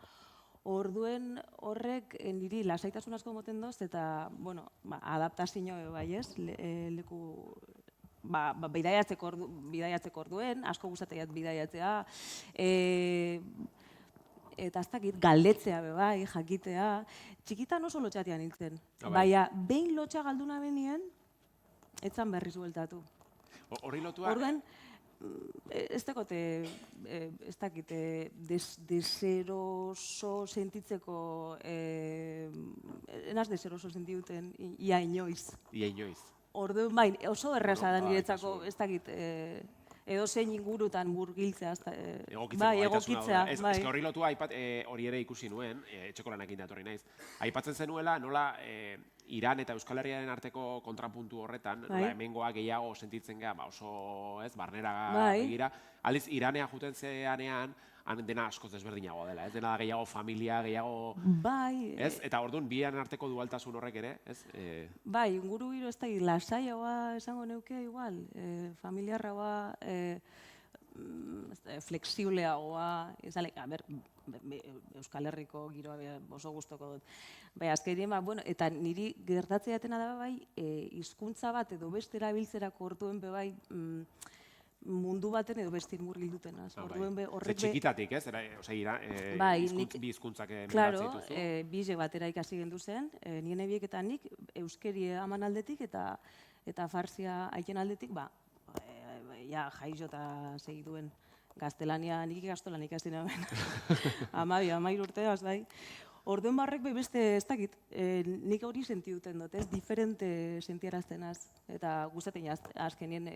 Orduen horrek niri lasaitasun asko moten doz eta, bueno, adaptazio bai ez, leku bidaiatzeko orduen, asko gustatzen bidaiatzea, eta ez dakit, galdetzea bai, jakitea. Txikitan oso lotxatean nintzen. Baina, behin lotxa galduna benien, etzan berriz bueltatu. Horri lotua? Orduan, ez dakit, deseroso sentitzeko, enaz deseroso sentituten, ia inoiz. Ia inoiz. Orduan, bai, oso erraza da niretzako, ez dakit, edo zein ingurutan murgiltzea. Egokitzea. Ez que horri lotua, hori ere ikusi nuen, etxeko lanekin datorri naiz. Aipatzen zenuela, nola Iran eta Euskal Herriaren arteko kontrapuntu horretan, nola hemengoa gehiago sentitzen geha, oso, ez, barnera begira. Aldiz, Iranea juten zeanean, dena askoz desberdinagoa dela, ez? Dena da gehiago familia, gehiago... Bai. Ez? Eta orduan, bian arteko dualtasun horrek ere, ez? Bai, inguru giro ez da, lasaiagoa esango neuke igual, familiarragoa, flexibleagoa, ez da, Euskal Herriko giroa oso gustoko dut. Bai, azkenien, eta niri gertatzea atena da bai, hizkuntza bat edo beste erabiltzerako orduen be bai, mundu baten edo bestin murgilduten. Txikitatik, ez? Bi hizkuntzak miratzen dituzu. Claro, bizek batera ikasi gendu zen, nien ebiek eta nik euskeri aman aldetik eta farsia aiken aldetik, jaizota segituen gaztelania, nik ikastolan ikasi naben. 12 urteaz, bai. Orduan barrek beste, ez dakit, nik hori sentiduten dut, ez, diferente sentiaraztenaz, eta gustatzen azkenien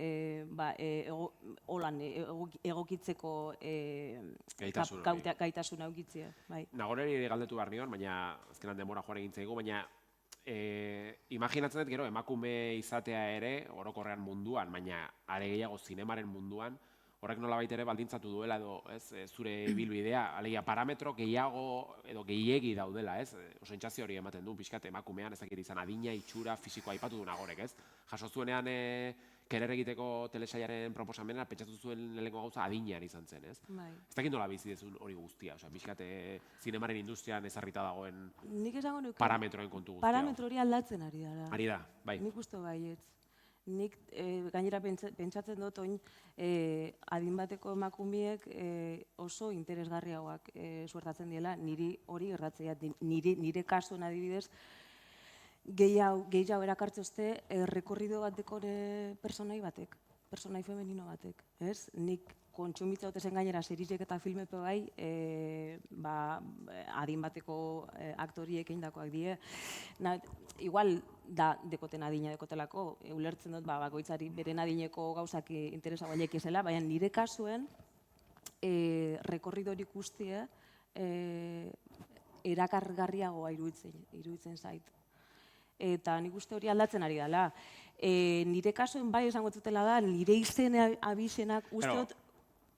holan egokitzeko gaitasuna eukitzea. Nagoreri galdetu behar nion, baina azkenan denbora joan egin zaigu, baina imaginatzen dut gero emakume izatea ere, orokorrean munduan, baina are gehiago zinemaren munduan, horrek nolabait ere baldintzatu duela edo zure ibilbidea, alegia parametro gehiago edo gehiegi daudela, ez? Sentsazio hori ematen du, pixkat emakumean, ez dakit izan adina, itxura, fisikoa aipatu du Nagorek, ez? Jaso zuenean Kerer egiteko telesaiaren proposamena, pentsatu zuen lehenengo gauza adinean izan zen, ez? Ez dakit nola bizi dezun hori guztia, pixkat zinemaren industrian ezarrita dagoen parametroen kontu guztia. Parametro hori aldatzen ari da. Ari da, bai. Nik uste baietz. Nik gainera pentsatzen dut oin adin bateko emakumeek oso interesgarriagoak suertatzen diela, niri hori gertatzea, nire kasuen adibidez, gehiago erakartzozte rekorrido bateko personai batek, personai femenino batek, ez? Nik kontsumitza otezen gainera serizek eta filmepe bai, adin bateko aktoriek eindakoak die. Igual da dekoten adina dekotelako, ulertzen dut bakoitzari beren adineko gauzak interesa baiek izela, baina nire kasuen rekorridorik guztie erakargarriagoa iruditzen zait. Eta nik uste hori aldatzen ari dela. Nire kasuen bai esango zutela da, nire izena abizenak usteot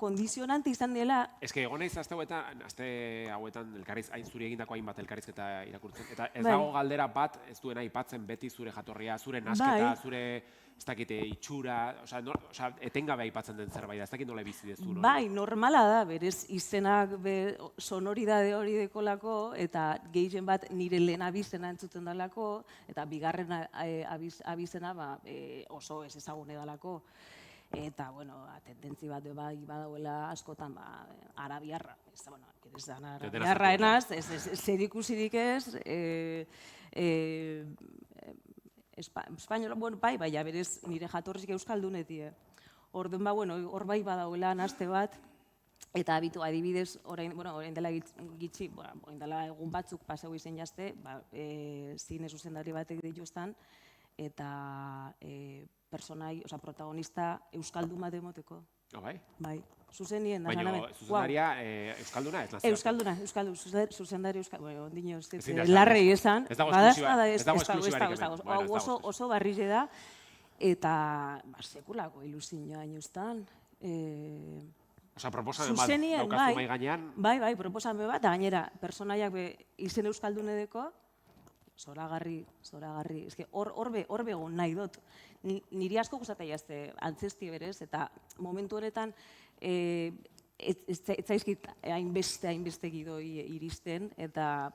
kondizionante izan dela... Ez que egon naiz aste hauetan hain zuri egindako hainbat elkarrizketa irakurtzen. Eta ez dago galdera bat, ez duena aipatzen beti zure jatorria, zure nasketa, zure ez dakite itxura, etengabe aipatzen den zerbait, ez dakit nola bizi dezu. Bai, normala da, berez izenak sonoridade hori dekolako, eta gehien bat nire lehen abizena entzuten dalako, eta bigarren abizena oso ez ezagune dalako. Eta, bueno, tendentzi bat bai badauela askotan arabiarra. Ez da arabiarra enaz, zer ikusirik ez, espainola, bai, baina berez nire jatorrizik euskaldunetie. Orduan, hor bai badauela naste bat, eta abitu adibidez, orain dela gitxi, orain dela egun batzuk pasau izen jazte, zine zuzendari batek dituztan, eta protagonista euskaldun bat emoteko. Bai? Bai, zuzenien. Baina zuzendaria euskalduna ez nazioa? Euskaldun, zuzendari euskaldun. Ondino, larrei esan. Ez dago esklusibarik hemen. Oso barrile da, eta sekulako ilusioa inuztan. Osa, proposamen bat zuzenien, daukazu mai gainean. Bai, proposamen bat, da gainera, personaiak izen euskaldunedeko, zoragarri, eske hor begon nahi dut. Niri asko gustatzen jazte antzesti berez, eta momentu honetan ez zaizkit hainbeste gidoi iristen, eta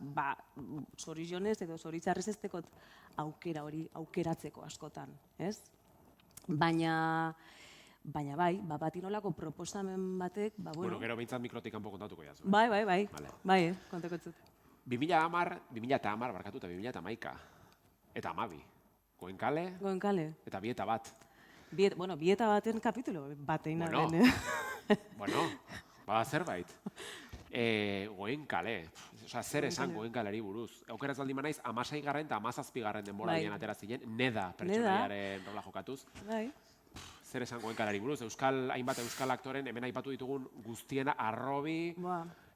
zorizionez edo zoritzarrez ez tekot aukera hori aukeratzeko askotan, ez? Baina bai, bati nolako proposamen batek, Bueno, gero behintzat mikrotik kanpo kontatuko jazu. Bai, kontakotzut. 2010, barkatu, eta 2011. Eta 12. Goenkale. Eta Bieta bat. Bieta baten kapitulo bat egin Bueno, bada zerbait. Goenkale. Osa, zer esan Goenkaleri buruz. Aukeraz baldin manaiz, 16. eta 17. denboraldian atera ziren, Neda pertsonaiaren rola jokatuz. Bai. Zer esan Goenkalari buruz. Hainbat euskal aktoren, hemen aipatu ditugun guztiena arrobi,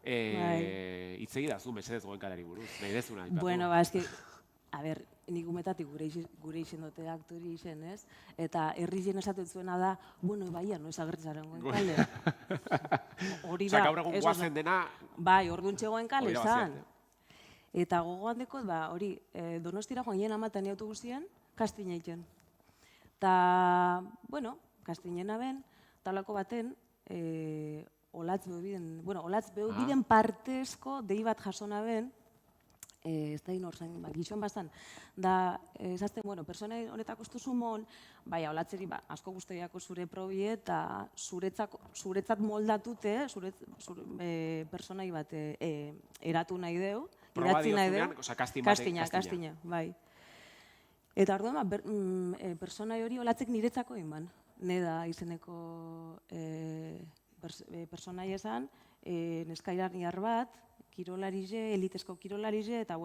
hitzegi dazu, mesedez Goenkalari buruz. Nahi dezuna aipatu. Bueno, eski, nik umetatik gure izen dute aktori izen, ez? Eta herri jen esaten zuena da, baia, noiz agertzaren Goenkale. Hori da. Osa, gaur egun guazen dena... Bai, orduntxe Goenkale zan. Eta gogoan dekot, hori, Donostira joan jen amatan autobusien, Kastina egiten. Eta, Kastinena ben, talako baten, olatz behobiden partezko dei bat jasona ben, ez da inorzen, gizon bazan, da, ezazten, persona honetako estuzumon, bai, olatzeri, asko guztiako zure probi eta zuretzat moldatute, personai bat eratu nahi deu, idatzi nahi deu, Kastina, bai. Eta orduan, personai hori olatzek niretzako inban. Neda izeneko personai esan, neskairaniar bat, kirolarize, elitezko kirolarize, eta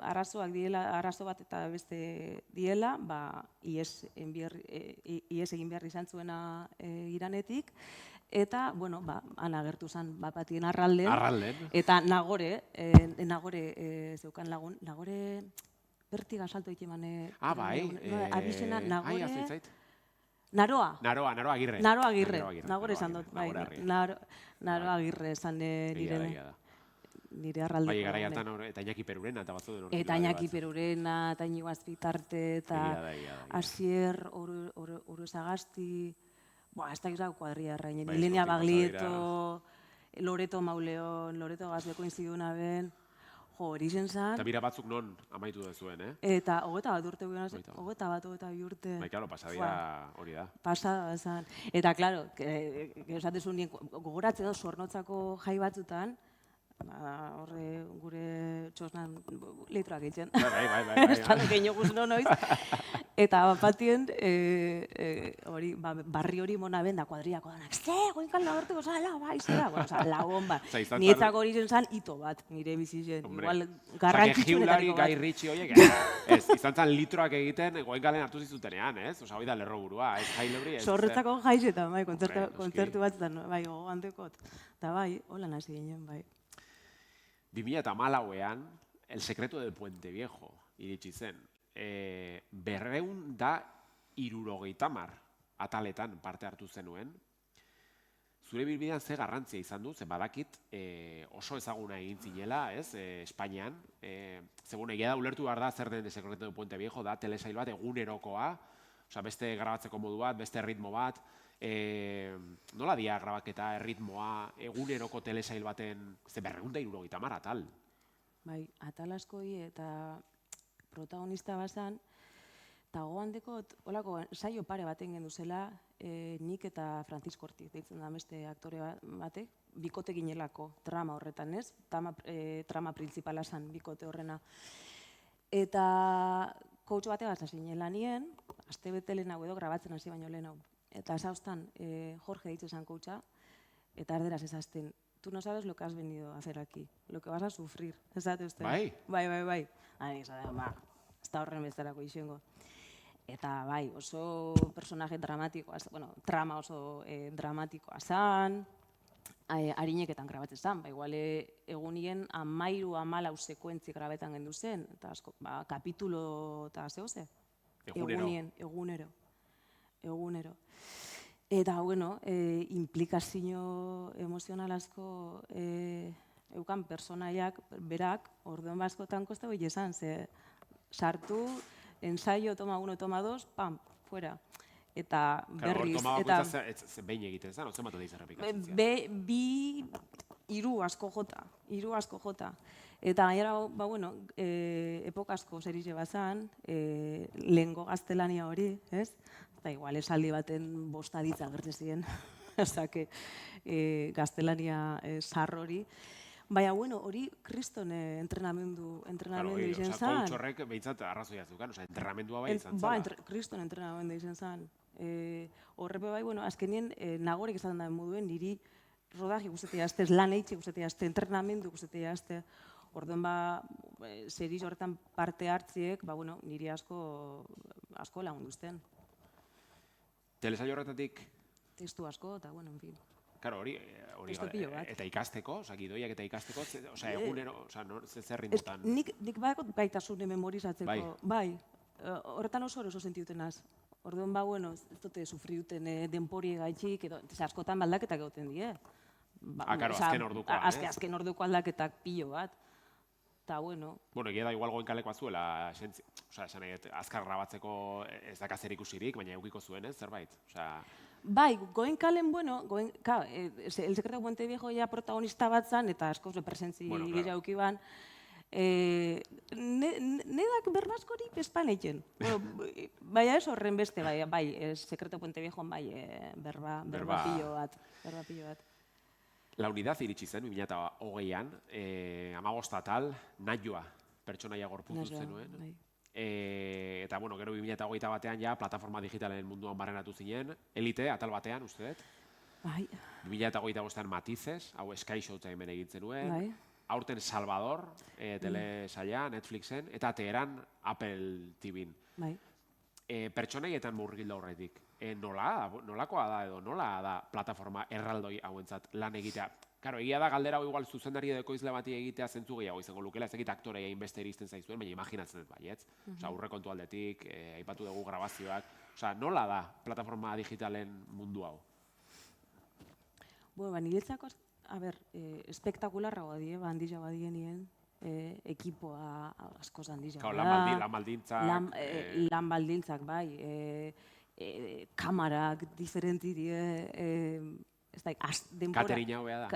arazo bat eta beste diela, ies egin behar izan zuena Iranetik, eta, han agertu zen batien arralden, eta Nagore zeukan lagun, Nagore Bertiga salto ikimane... bai. Abizena, Nagore... Naroa Agirre. Nagore esan dut, bai. Naroa Agirre esan nire arraldeko. Bai, gara hartan eta Iñaki Perurena eta batzu den Eta Iñaki Perurena, eta Iñigo Azpitarte, eta Asier Orozagasti, ez da gizau kuadriarra, Ilenia Baglieto, Loreto Mauleon, Loreto Gazbeko inziduna ben, hori zen zan. Eta bira batzuk non amaitu duzuen, eh? Eta 21 urte guen, 22 urte. Bai, klaro, pasadira hori da. Pasada zan. Eta, klaro, esatezun nien, gogoratzen da, Zornotzako jai batzutan, horre gure txosnan litroak egiten. Bai. Estano keino guzno noiz. Eta batien, barri hori mona ben da kuadriako danak. Goenkan lagerteko zala, bai, zera. Lagon bat. Nietzako hori zen zan, ito bat, nire bizitzen. Igual, garrantzitsu netariko bat. Ritxi horiek, ez, izan zan litroak egiten Goenkalen hartu zizutenean, ez? Osa, hori da lerro burua, ez jai lebri, ez. Zorretzako jaizetan, bai, kontzertu batzutan, bai, gogoan dekot. Eta bai, hola nazi ginen, bai. 2014ean, El secreto del Puente Viejo iritsi zen. 270 ataletan parte hartu zenuen. Zure bilbidean ze garrantzia izan du, ze badakit oso ezaguna egin zinela, ez, Espainian. Egia da, ulertu behar da zer den El secreto del Puente Viejo, da telesail bat egunerokoa, beste grabatzeko modu bat, beste ritmo bat. Nola dia grabaketa, erritmoa, eguneroko telesail baten, ze 270 atal? Bai, atal askoi eta protagonista bazan, eta gogoan dekot, holako, saio pare baten gendu zela, nik eta Francisco Ortiz, deitzen da beste aktore batek, bikote ginelako trama horretan, ez? Trama principala zan, bikote horrena. Eta coach bate bat zazinen lanien, aste bete lehenago edo grabatzen hasi baino lehenago. Eta zauztan, Jorge ditzen zan coacha, eta erderaz ezazten, tú no sabes lo que has venido a hacer aquí, lo que vas a sufrir, ezate uste. Bai? Bai. Ez da horren bezalako izango. Eta bai, oso personaje dramatikoa, trama oso dramatikoa zan, harineketan grabatzen zan, igual egunien 13-14 sekuentzi grabetan gendu zen, eta asko, kapitulo eta zehose. Egunero. Eta, bueno, implikazio emozional asko eukan personaiak, berak, orduan askotan kosta hori esan, ze sartu, ensaio, toma 1, toma 2, pam, fuera. Eta berriz, Toma eta bakoitza behin egiten zen, zenbat deiz errepikatzen zian? bi, hiru asko jota. Eta gainera, bueno, epoka asko serie bazan, lehengo gaztelania hori, ez? Eta igual esaldi baten 5 aditz agertzen ziren, osake, gaztelania zar hori. Baina, bueno, hori kriston entrenamendu izan zen. Coach horrek behintzat arrazoia zukan, entrenamendua bai izan zela. Kriston entrenamendu izan zen. Horrepe bai, bueno, azkenien nagorek esaten da moduen, niri rodaje guztetea azte, lan eitxe guztetea azte, entrenamendu guztetea azte. Orduan seriz horretan parte hartziek, bueno, niri asko lagunduzten. Telesaio horretatik? Testu asko, eta, bueno, en fin. Claro, hori eta ikasteko, gidoiak eta ikasteko, egunero, zer rindutan? Nik badakot gaitasune memorizatzeko, bai, horretan oso sentiutenaz. Orduan, bueno, ez dute sufriuten denpori gaitxik, edo, askotan baldaketak egoten die. Karo, azken ordukoa, ez? Azken orduko aldaketak pilo bat. Eta, bueno... Bueno, egia da igual goenkalekoa zuela, esan eget, azkar grabatzeko ez daka zer ikusirik, baina eukiko zuen, ez, zerbait? Bai, goenkalen, bueno, El Secreto de Puente Viejo ja protagonista bat zan, eta askoz presentzi gira eukiban. Nedak berbaskori pespan eiken. Baina ez horren beste, bai, El Secreto de Puente Viejo, bai, berba pilo bat. La Unidad iritsi zen, 2008an, 15 atal, Naioa pertsonaia gorputzu zenuen. Eta, bueno, gero 2008 batean ja, plataforma digitalen munduan barrenatu zinen, Elite, atal batean, uste dut. Bai. 2008an Matizes, hau Sky Showtime egin zenuen. Aurten Salvador, telesaia, Netflixen, eta Teheran, Apple TVn. Bai. Pertsonaietan murgilda horretik. Nolakoa da edo nola da plataforma erraldoi hauentzat lan egitea? Karo, egia da galdera hau igual zuzendari edo ekoizle bati egitea zentzu gehiago izango lukela, ez egit aktorea hainbeste iristen zaizuen, baina imaginatzen dut bai, ez? Aurrekontu aldetik, aipatu dugu grabazioak, nola da plataforma digitalen mundu hau? Bueno, niretzako, espektakularra die, handila badienien, ekipoa askoz handila. Lan baldintzak. Lan baldintzak, bai. Kamarak diferenti die, ez da, denpora... Katerina hobea da.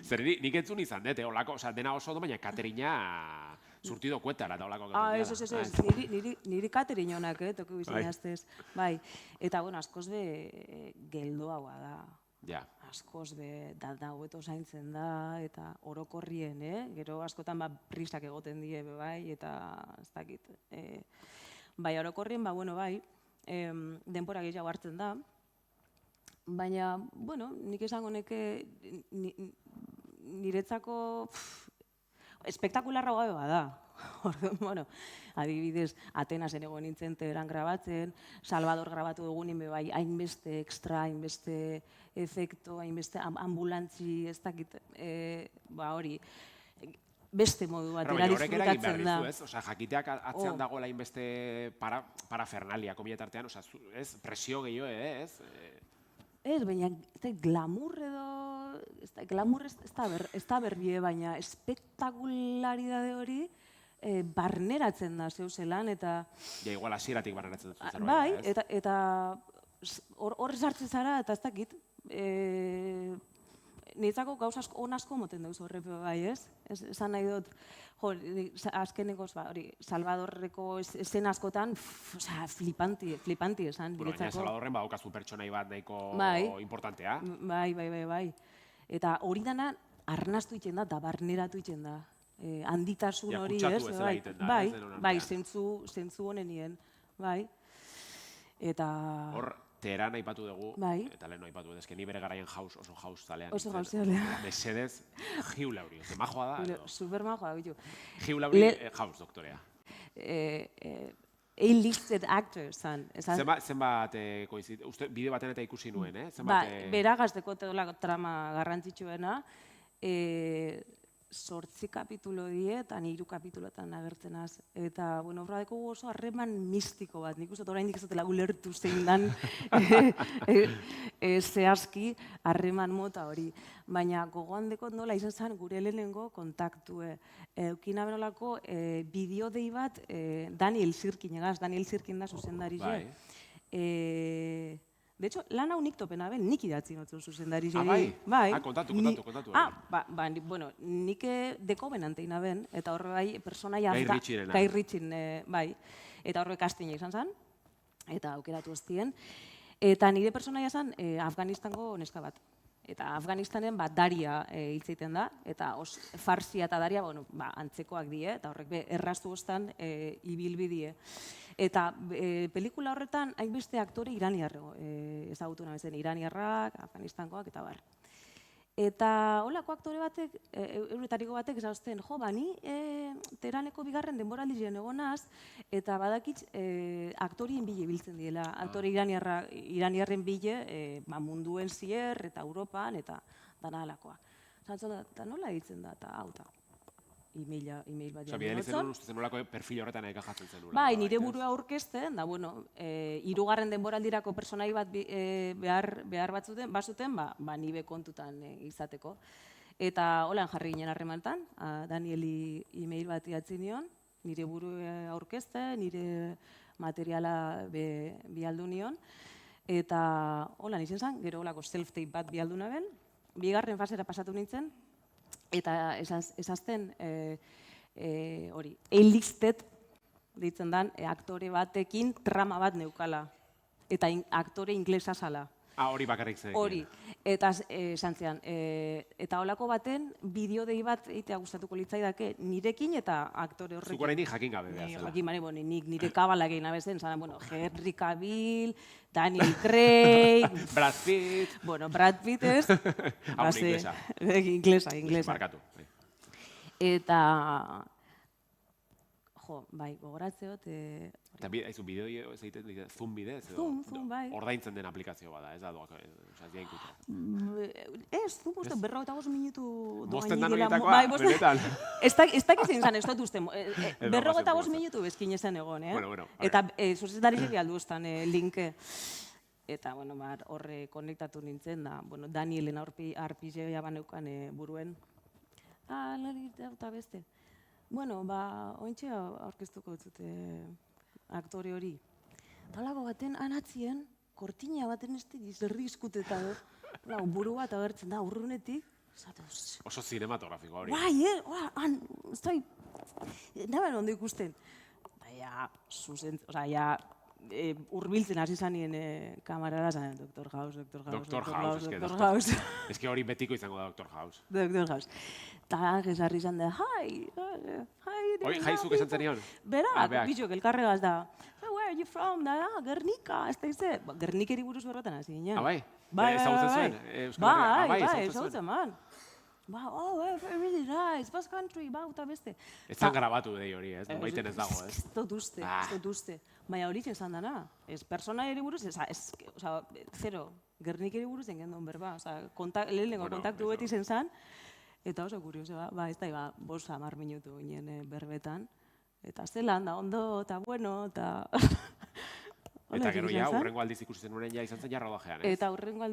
Zer, nik entzun izan, olako, dena oso do, baina Katerina surtido kuetara eta olako. Ez, niri Katerina honak, toku bizin aztez. Bai, eta, bueno, askoz be geldoagoa da. Ja. Askoz be, da hobeto zaintzen da, eta orokorrien, gero askotan prisak egoten die, bai, eta ez dakit. Bai, orokorrien, bueno, bai, denpora gehiago hartzen da, baina, bueno, nik esango neke niretzako espektakularra gabe bada. Bueno, adibidez, Atenasen egon nintzen Teheran grabatzen, Salvador grabatu dugunin bai, hainbeste extra, hainbeste efekto, hainbeste ambulantzi, ez dakit, hori, beste modu batera disfrutatzen da. Jakiteak atzean dagoela hainbeste parafernalia komietartean, ez, presio gehiago, ez? Ez, baina, glamour edo, glamour ez da berbie, baina espektakularidade hori, barneratzen da zeuzelan, eta... Ja, igual hasieratik barneratzen dut zerbait. Bai, eta horrez hartzen zara, eta ez dakit, niretzako gauz asko moten dauz horrepe bai, ez? Esan nahi dut, azkeneko, Salvadorreko esen askotan, flipanti esan, niretzako. Baina Salvadorren badaukazu pertsonai bat nahiko importantea. Bai. Eta hori dana arnastu iten da, eta barneratu iten da. Handitasun hori, ez? Bai, zentzu honenien, bai. Eta... Hor, Teheran aipatu dugu, eta lehen aipatu dut, ni bere garaien oso jauz zalean. Oso jauz zalean. Mesedez, Hugh Laurie, majoa da. Super majoa, bitu. Hugh Laurie, jauz doktorea. A-listed actor, zan. Zenbat, bideo baten eta ikusi nuen, Beragazteko trama garrantzitsuena, 8 kapitulo die, eta 3 kapitulotan agertzen az. Eta, bueno, obra deko oso harreman mistiko bat. Nik uste oraindik ez dutela ulertu zein dan zehazki harreman mota hori. Baina gogoan dekot nola izan zen gure lehenengo kontaktue. Eukina benolako bideo dei bat Daniel Sirkin egaz. Daniel Sirkin da zuzendari de hecho, lan hau nik topena ben, nik idatzi notzen zuzendari bai? Kontatu. Bueno, nik deko benanteina ben, eta horre bai, personaia... Gai Ritxin, bai. Eta horre kastina izan zen, eta aukeratu hostien. Eta nire personaia zen Afganistango neska bat. Eta Afganistanen Daria hitz egiten da, eta Farsia eta Daria antzekoak die, eta horrek erraztu hostan ibilbidie. Eta pelikula horretan hainbeste aktore iraniarro ezagutu nabezen, iraniarrak, Afganistankoak eta bar. Eta holako aktore batek, euretariko batek esauzten, ni Teheraneko bigarren denboraldien egonaz, eta badakitz aktorien bile biltzen diela. Aktore iraniarren bile munduen zier, eta Europan, eta dana alakoa. Eta nola egiten da, eta hau da. E-mail bat jatzen. Bidali zenun uste zenolako perfil horretan ekajatzen zenun. Bai, nire burua aurkezten, da, bueno, 3. denboraldirako personai bat behar bazuten, nibe kontutan izateko. Eta holan jarri ginen harremantan, Danieli e-mail bat idatzi nion, nire burua aurkezten, nire materiala bialdu nion, eta holan izan zen, gero holako self-tape bat bialdu naben, 2. fasera pasatu nintzen, eta esazten hori, enlisted ditzen dan aktore batekin trama bat neukala. Eta aktore inglesa zala. Hori bakarrik zenekin. Hori. Eta esan zean, eta holako baten bideo dei bat egitea gustatuko litzaidake nirekin eta aktore horrekin. Zuk oraindik jakin gabe behar zela. Jakin bane, nik nire kabala egin abezen, zan, Henry Cavill, Daniel Craig... Brad Pitt... Bueno, Brad Pitt ez... Hau, inglesa. Inglesa. Markatu. Eta... bai, gogoratzeot... Eta haizu bideo egiten dira, Zoom bidez? Zoom, bai. Ordaintzen den aplikazio bada, ez da doak, diainkuta. Ez, Zoom uste, 45 minutu... Bosten dan horietakoa, benetan. Ez dakitzen zan, ez dut uste, 45 minutu bezkin esan egon, Bueno. Eta zuzetari zegi aldu ustan linke. Eta, horre konektatu nintzen da, Danielen arpizea baneukan buruen. Eta beste. Ointxe aurkeztuko dut aktore hori. Talago baten anatzien, kortina baten ez dizerrizkut eta buru bat agertzen da, urrunetik. Oso cinematografikoa hori. Bai, naben ondo ikusten. Urbiltzen hasi zanien kamarara zan, Dr. House. Ez que hori betiko izango da Dr. House. Dr. House. Eta gesarri izan da, Hoi, jaizuk esan zenion? Berak, bitxok, elkarregaz da. Where are you from? Gernika, ez da izan. Gernikeri buruz berrotan hasi ginen. Bai? Ezagutzen zuen? Bai, ezagutzen man. Really nice, Basque Country, eta beste. Ez zan grabatu dei hori, ez? Baiten ez dago, ez? Ez dut uste. Baina hori izan dana. Ez personaeri buruz, zero, Gernikeri buruz engen duen berba. Lehenengo kontaktu beti zen zan. Eta oso kurioso, ez da, 5-10 minutu ginen berbetan. Eta zelan da, ondo, eta bueno, eta... Eta gero ja, urrengo aldiz ikusi zenuen izan zen ja rodajean, ez? Eta urrengo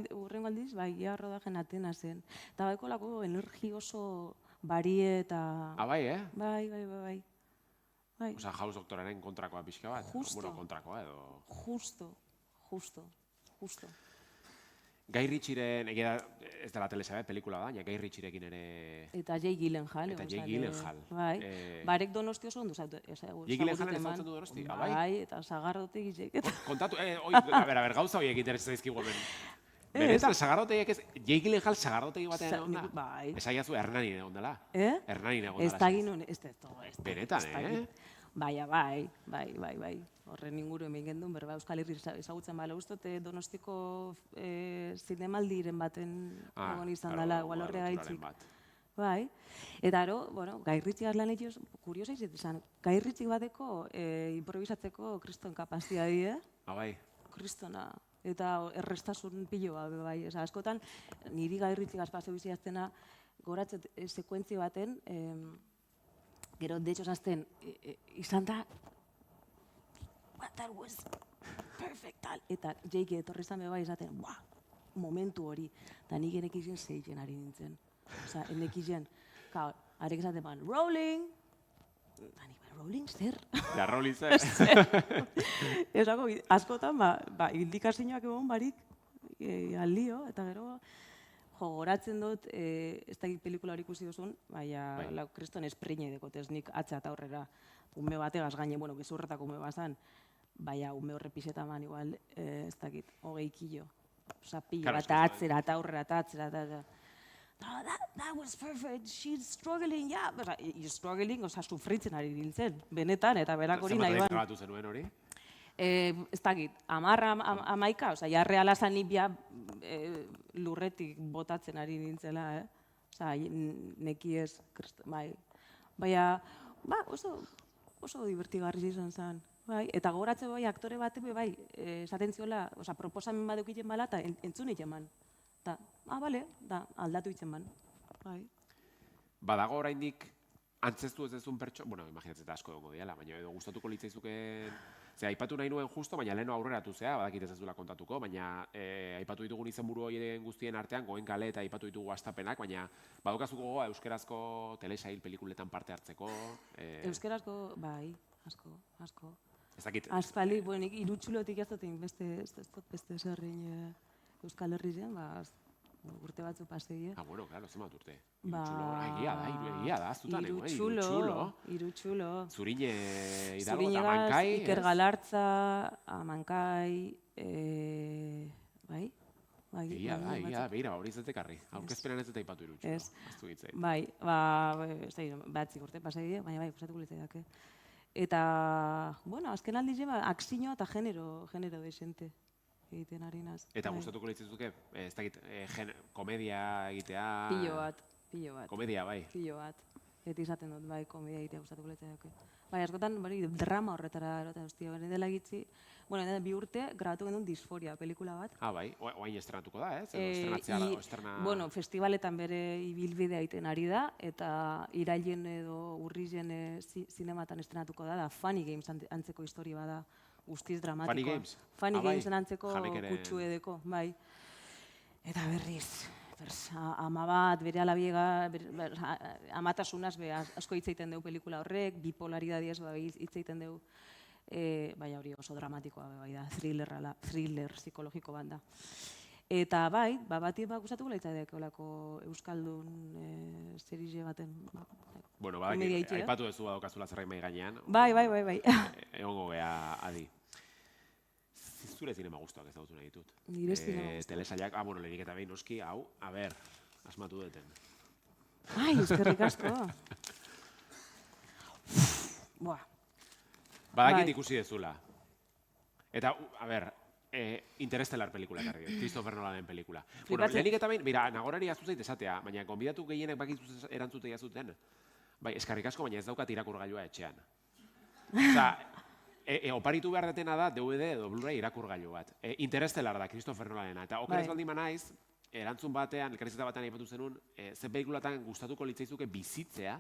aldiz, ja rodajean Atena zen. Eta baiko lako energi oso barie eta... Bai, Bai. Osa, House doktoraren kontrakoa pixka bat? Justo. Bueno, kontrakoa edo... Justo. Guy Ritchie'ren, egia ez dela telesabe, pelikula da, baina Guy Ritchie'rekin ere... Eta Jake Gyllenhaal. Eta Jake Gyllenhaal. Bai, barek Donosti oso ondo zautu. Jake Gyllenhaalen ezagutzen du Donosti? Bai, eta Sagardotek Jake. Kontatu, gauza horiek interesatzen zaizkigu hemen. Benetan, Sagardotegiak ez, Jake Gyllenhaal Sagardotegi batean egon da? Bai. Esaiazu, Hernanin egon dela. Hernanin egon dela. Ez da ginen, ez da. Benetan, Bai. Horren inguru hemen gendun, berba Euskal Herri ezagutzen bala ustote Donostiko zinemaldiren baten egon izan dela, igual horre gaitzik. Bai, eta Guy Ritchie lan egin kuriosa izan, Guy Ritchie bateko improvisatzeko kriston kapazia die. Bai. Kristona. Eta errestasun piloa, bai. Askotan, niri Guy Ritchie gazpazio biziaztena, goratzet sekuentzio baten, gero, de hecho, zazten, izan da, what that was perfect, tal. Eta Jake etorri izan beba izaten, momentu hori, eta nik enekizien zeitzen ari nintzen. Osa, enekizien, arek esaten ban, rolling, rolling zer? Ja, rolling zer. Esako, askotan, indikazioak egon barik, aldio, eta gero, goratzen dut, ez da pelikula hori ikusi duzun, baina, kriston espreine dekotez nik atza eta aurrera, ume bategaz gaine, bueno, gezurretako ume bazan, baina ume horre pixeta man, igual, ez dakit, 20 kilo. Osa, pila, eta atzera, eta aurrera, eta atzera, eta... That was perfect, she's struggling, yeah. You're struggling, osa, sufritzen ari biltzen, benetan, eta berak hori nahi ban. Zenbat grabatu zenuen hori? Ez dakit, 10, 11, osa, jarre alazan nipia lurretik botatzen ari nintzela, Osa, neki ez, bai. Baina, oso divertigarri izan zen. Bai, eta gogoratze bai, aktore batek bai, esaten ziola, osa, proposamen bat eukiten bala, eta entzun egiten ban. Eta, bale, aldatu egiten ban. Bai. Badago oraindik antzestu ez dezun bueno, imaginatzen eta asko dongo diala, baina edo gustatuko litzaizuken, aipatu nahi nuen justo, baina leheno aurreratu zea, badakit ez duzula kontatuko, baina aipatu ditugun izenburu horien guztien artean, Goen kale eta aipatu ditugu astapenak, baina badukazuko gogoa euskerazko telesail pelikuletan parte hartzeko. Euskerazko, bai, asko. Ez dakit. Aspali, bueno, irutxulotik ez dut beste zerrein Euskal Herrizen, urte batzu pasei. Bueno, claro, zenbat urte. Egia da, azutan ego, Irutxulo. Zurine Hidalgo eta Amankai. Iker Galartza, Amankai, bai? Egia da, behira, hori zetekarri. Aurkezpenan ez eta ipatu irutxulo. Ez, bai, batzik urte pasei, baina bai, gustatuko litzaidak. Eta, bueno, azken aldiz akzioa eta genero desente egiten ari naz. Eta gustatuko litzazuke, ez dakit, komedia egitea... Pilo bat. Komedia, bai. Pilo bat. Eta izaten dut, bai, komedia egitea gustatuko litzaidak. Bai, askotan, drama horretara erota, hostia, bere dela egitzi. Bueno, 2 urte, grabatu genuen Disforia, pelikula bat. Bai, oain estrenatuko da, ez? Bueno, festivaletan bere ibilbidea egiten ari da, eta irailen edo urrizen zinematan estrenatuko da, Funny Games antzeko historia bada, guztiz dramatikoa. Funny Games? Funny Gamesen antzeko kutsu edeko, bai. Eta berriz, ama bat, bere alabiega, amatasunaz, asko hitz egiten dugu pelikula horrek, bipolaridadiaz hitz egiten dugu. Baina hori oso dramatikoa bai da, thriller psikologiko bat da. Eta bai, bati gustatuko litzaidak olako euskaldun serie baten. Bueno, badakit, aipatu duzu badokazula zerbait mahai gainean. Bai. Egongo gea adi. Zure zinema gustuak ez dautu nahi ditut. Nire zinema gustuak. Telesailak, bueno, lehenik eta behin noski, hau, asmatu duten. Ai, eskerrik asko. Badakit ikusi dezula. Eta, Interestelar pelikula ekarri, Christopher Nolanen pelikula. Bueno, lehenik eta behin, mira, nagorari azuzait esatea, baina konbidatu gehienek bakizuz erantzute jazuten. Bai, eskarrik asko, baina ez daukat irakurgailua etxean. Osa, oparitu behar detena da DVD edo Blu-ray irakurgailu bat. Interestelar da, Christopher Nolanena. Eta okeraz baldin manaiz, erantzun batean, elkarrizeta batean aipatu zenun, ze pelikulatan gustatuko litzaizuke bizitzea,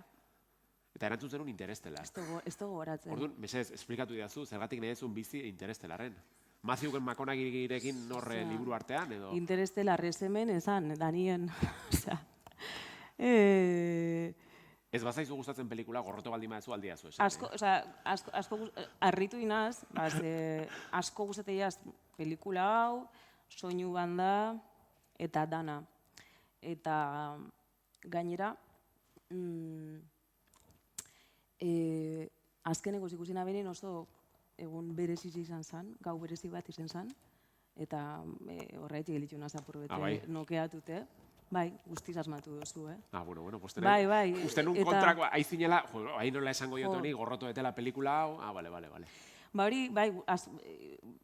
eta erantzun zenun Interestelar. Ez dugu horatzen. Orduan, mesez, esplikatu didazu, zergatik nahi dezun bizi Interestelarren. Matthew McConaugheyrekin norre liburu artean, edo? Interestelar ez hemen, ezan, danien. Ez bazaizu gustatzen pelikula, gorroto baldin badezu aldia zu esan. Asko harritu inaz, asko gustateiaz pelikula hau, soinu banda eta dana. Eta gainera, azkeneko ikusi nabenean oso egun bereziz izan zen, gau berezi bat izan zen, eta horretik gelitu nazapur bete nokeatute. Bai, guztiz asmatu duzu, Bueno, posten bai. Uste nun kontrakoa, aizinela, hain nola esango jotoni, gorroto etela pelikula hau, bale. Ba hori, bai,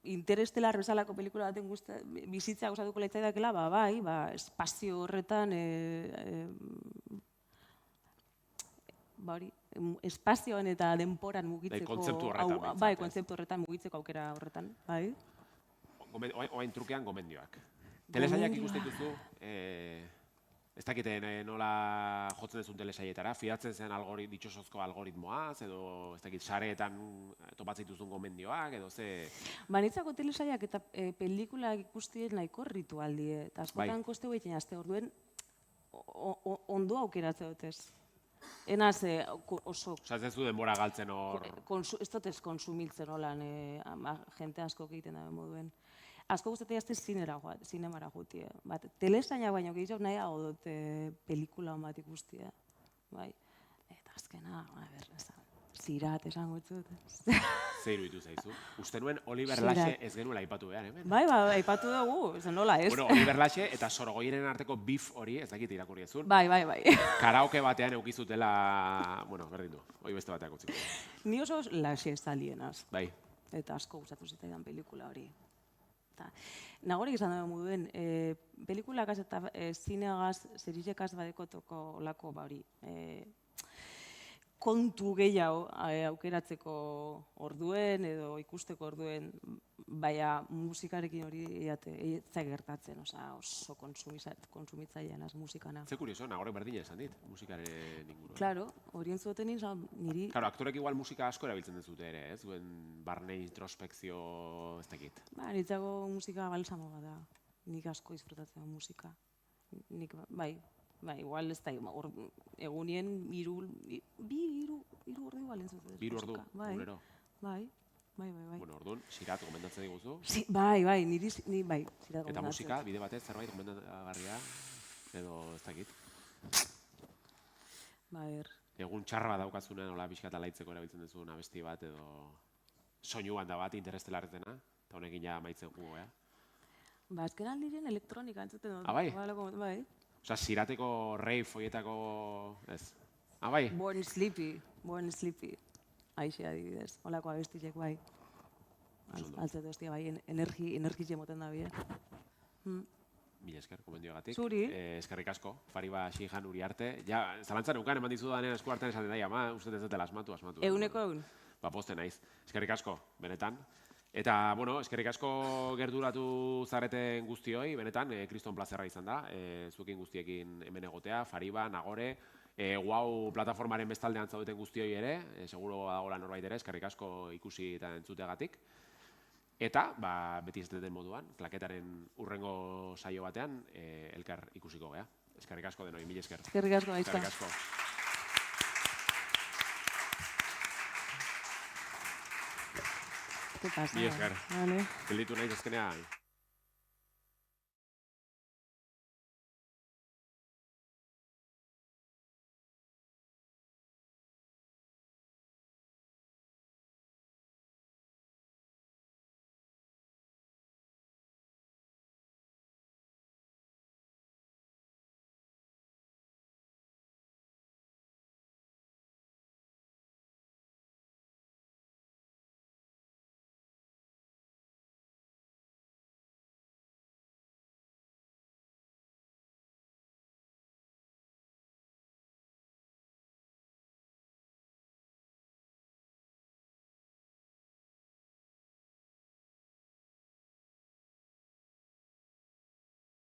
Interestelar bezalako pelikula baten bizitza gustatuko litzaidakela, bai, espazio horretan, espazioan eta denporan mugitzeko... Kontzeptu horretan. Bai, kontzeptu horretan mugitzeko aukera horretan, bai. Oain trukean gomendioak. Telesailak ikusten duzu, ez dakite nola jotzen dezun telesaietara, fidatzen zen ditxosozko algoritmoaz, edo ez dakit sareetan topatzen dituzun gomendioak, edo ze... Nitzako telesaiak eta pelikulak ikustien nahiko ritual die, eta askotan koste egiten azte orduen ondo aukeratzen dutez. Enaz oso... Osa, ez zu denbora galtzen hor... Ez dutez konsumiltzen holan, jente asko egiten da moduen. Asko gustatzen jazte zinemara jutie. Telesainak baino gehiago nahi hau dut pelikula bat ikustia. Eta azkena, zirat esango dut. Ze iruditu zaizu? Uste nuen Oliver Laxe ez genuela aipatu behar, hemen? Bai, aipatu dugu, ez nola ez. Bueno, Oliver Laxe eta Sorogoiren arteko beef hori, ez dakit irakurri ezun. Bai. Karaoke batean eukizutela, bueno, berdin du, hori beste bateak utziko. Ni oso Laxe ez alienaz. Bai. Eta asko gustatu zitzaidan pelikula hori. Nagore izan da moduen, pelikulakaz eta zineagaz, zerizekaz badekotoko olako hori. Kontu gehiago aukeratzeko orduen edo ikusteko orduen, baina musikarekin hori ez gertatzen, oso kontsumitzailean az musikana. Ze kurioso, nagore berdina esan dit, musikaren inguru. Claro, horien zueten niri... Claro, aktorek igual musika asko erabiltzen dezute ere, ez? Zuen barne introspekzio ez dakit. Nitzako musika balsamo bat da, nik asko disfrutatzen musika. Nik, bai, igual ez da, egunien hiru ordu igual entzuten. 3 ordu, egunero. Bai. Bueno, orduan, Sirat gomendatzen diguzu. Bai, niri, bai, Sirat gomendatzen. Eta musika, bide batez, zerbait gomendagarria, edo ez dakit. Egun txarra daukazunean, hola pixka eta laitzeko erabiltzen duzun abesti bat, edo soinu banda bat, interestelarretena, eta honekin ja maitzen jugo, azken aldiren elektronika entzuten dut. Bai? Osa, Sirateko rave hoietako, ez? Bai? Born Sleepy. Aixe adibidez, holako abestizek bai. Altzetu estia bai, energize moten da bie. Mila esker, komendioagatik. Zuri. Eskerrik asko, Fariba Xijan Uriarte. Ja, zalantzan eukan eman dizudanen esku artean esan dira, uste ez dutela asmatu. Eguneko egun. Poste naiz. Eskerrik asko, benetan. Eta, bueno, eskerrik asko gerturatu zareten guztioi, benetan, kriston plazerra izan da, zuekin guztiekin hemen egotea, Fariba, Nagore, Guau plataformaren bestaldean zaudeten guztioi ere, seguro dagoela norbait ere, eskerrik asko ikusi eta entzuteagatik. Eta, beti ez den moduan, klaketaren urrengo saio batean, elkar ikusiko gea. Eskerrik asko denoi, mila esker. Eskerrik asko, Aitza. Eskerrik asko. ¿Qué pasa? Mila esker. Vale. Gelditu nahi ezkenean.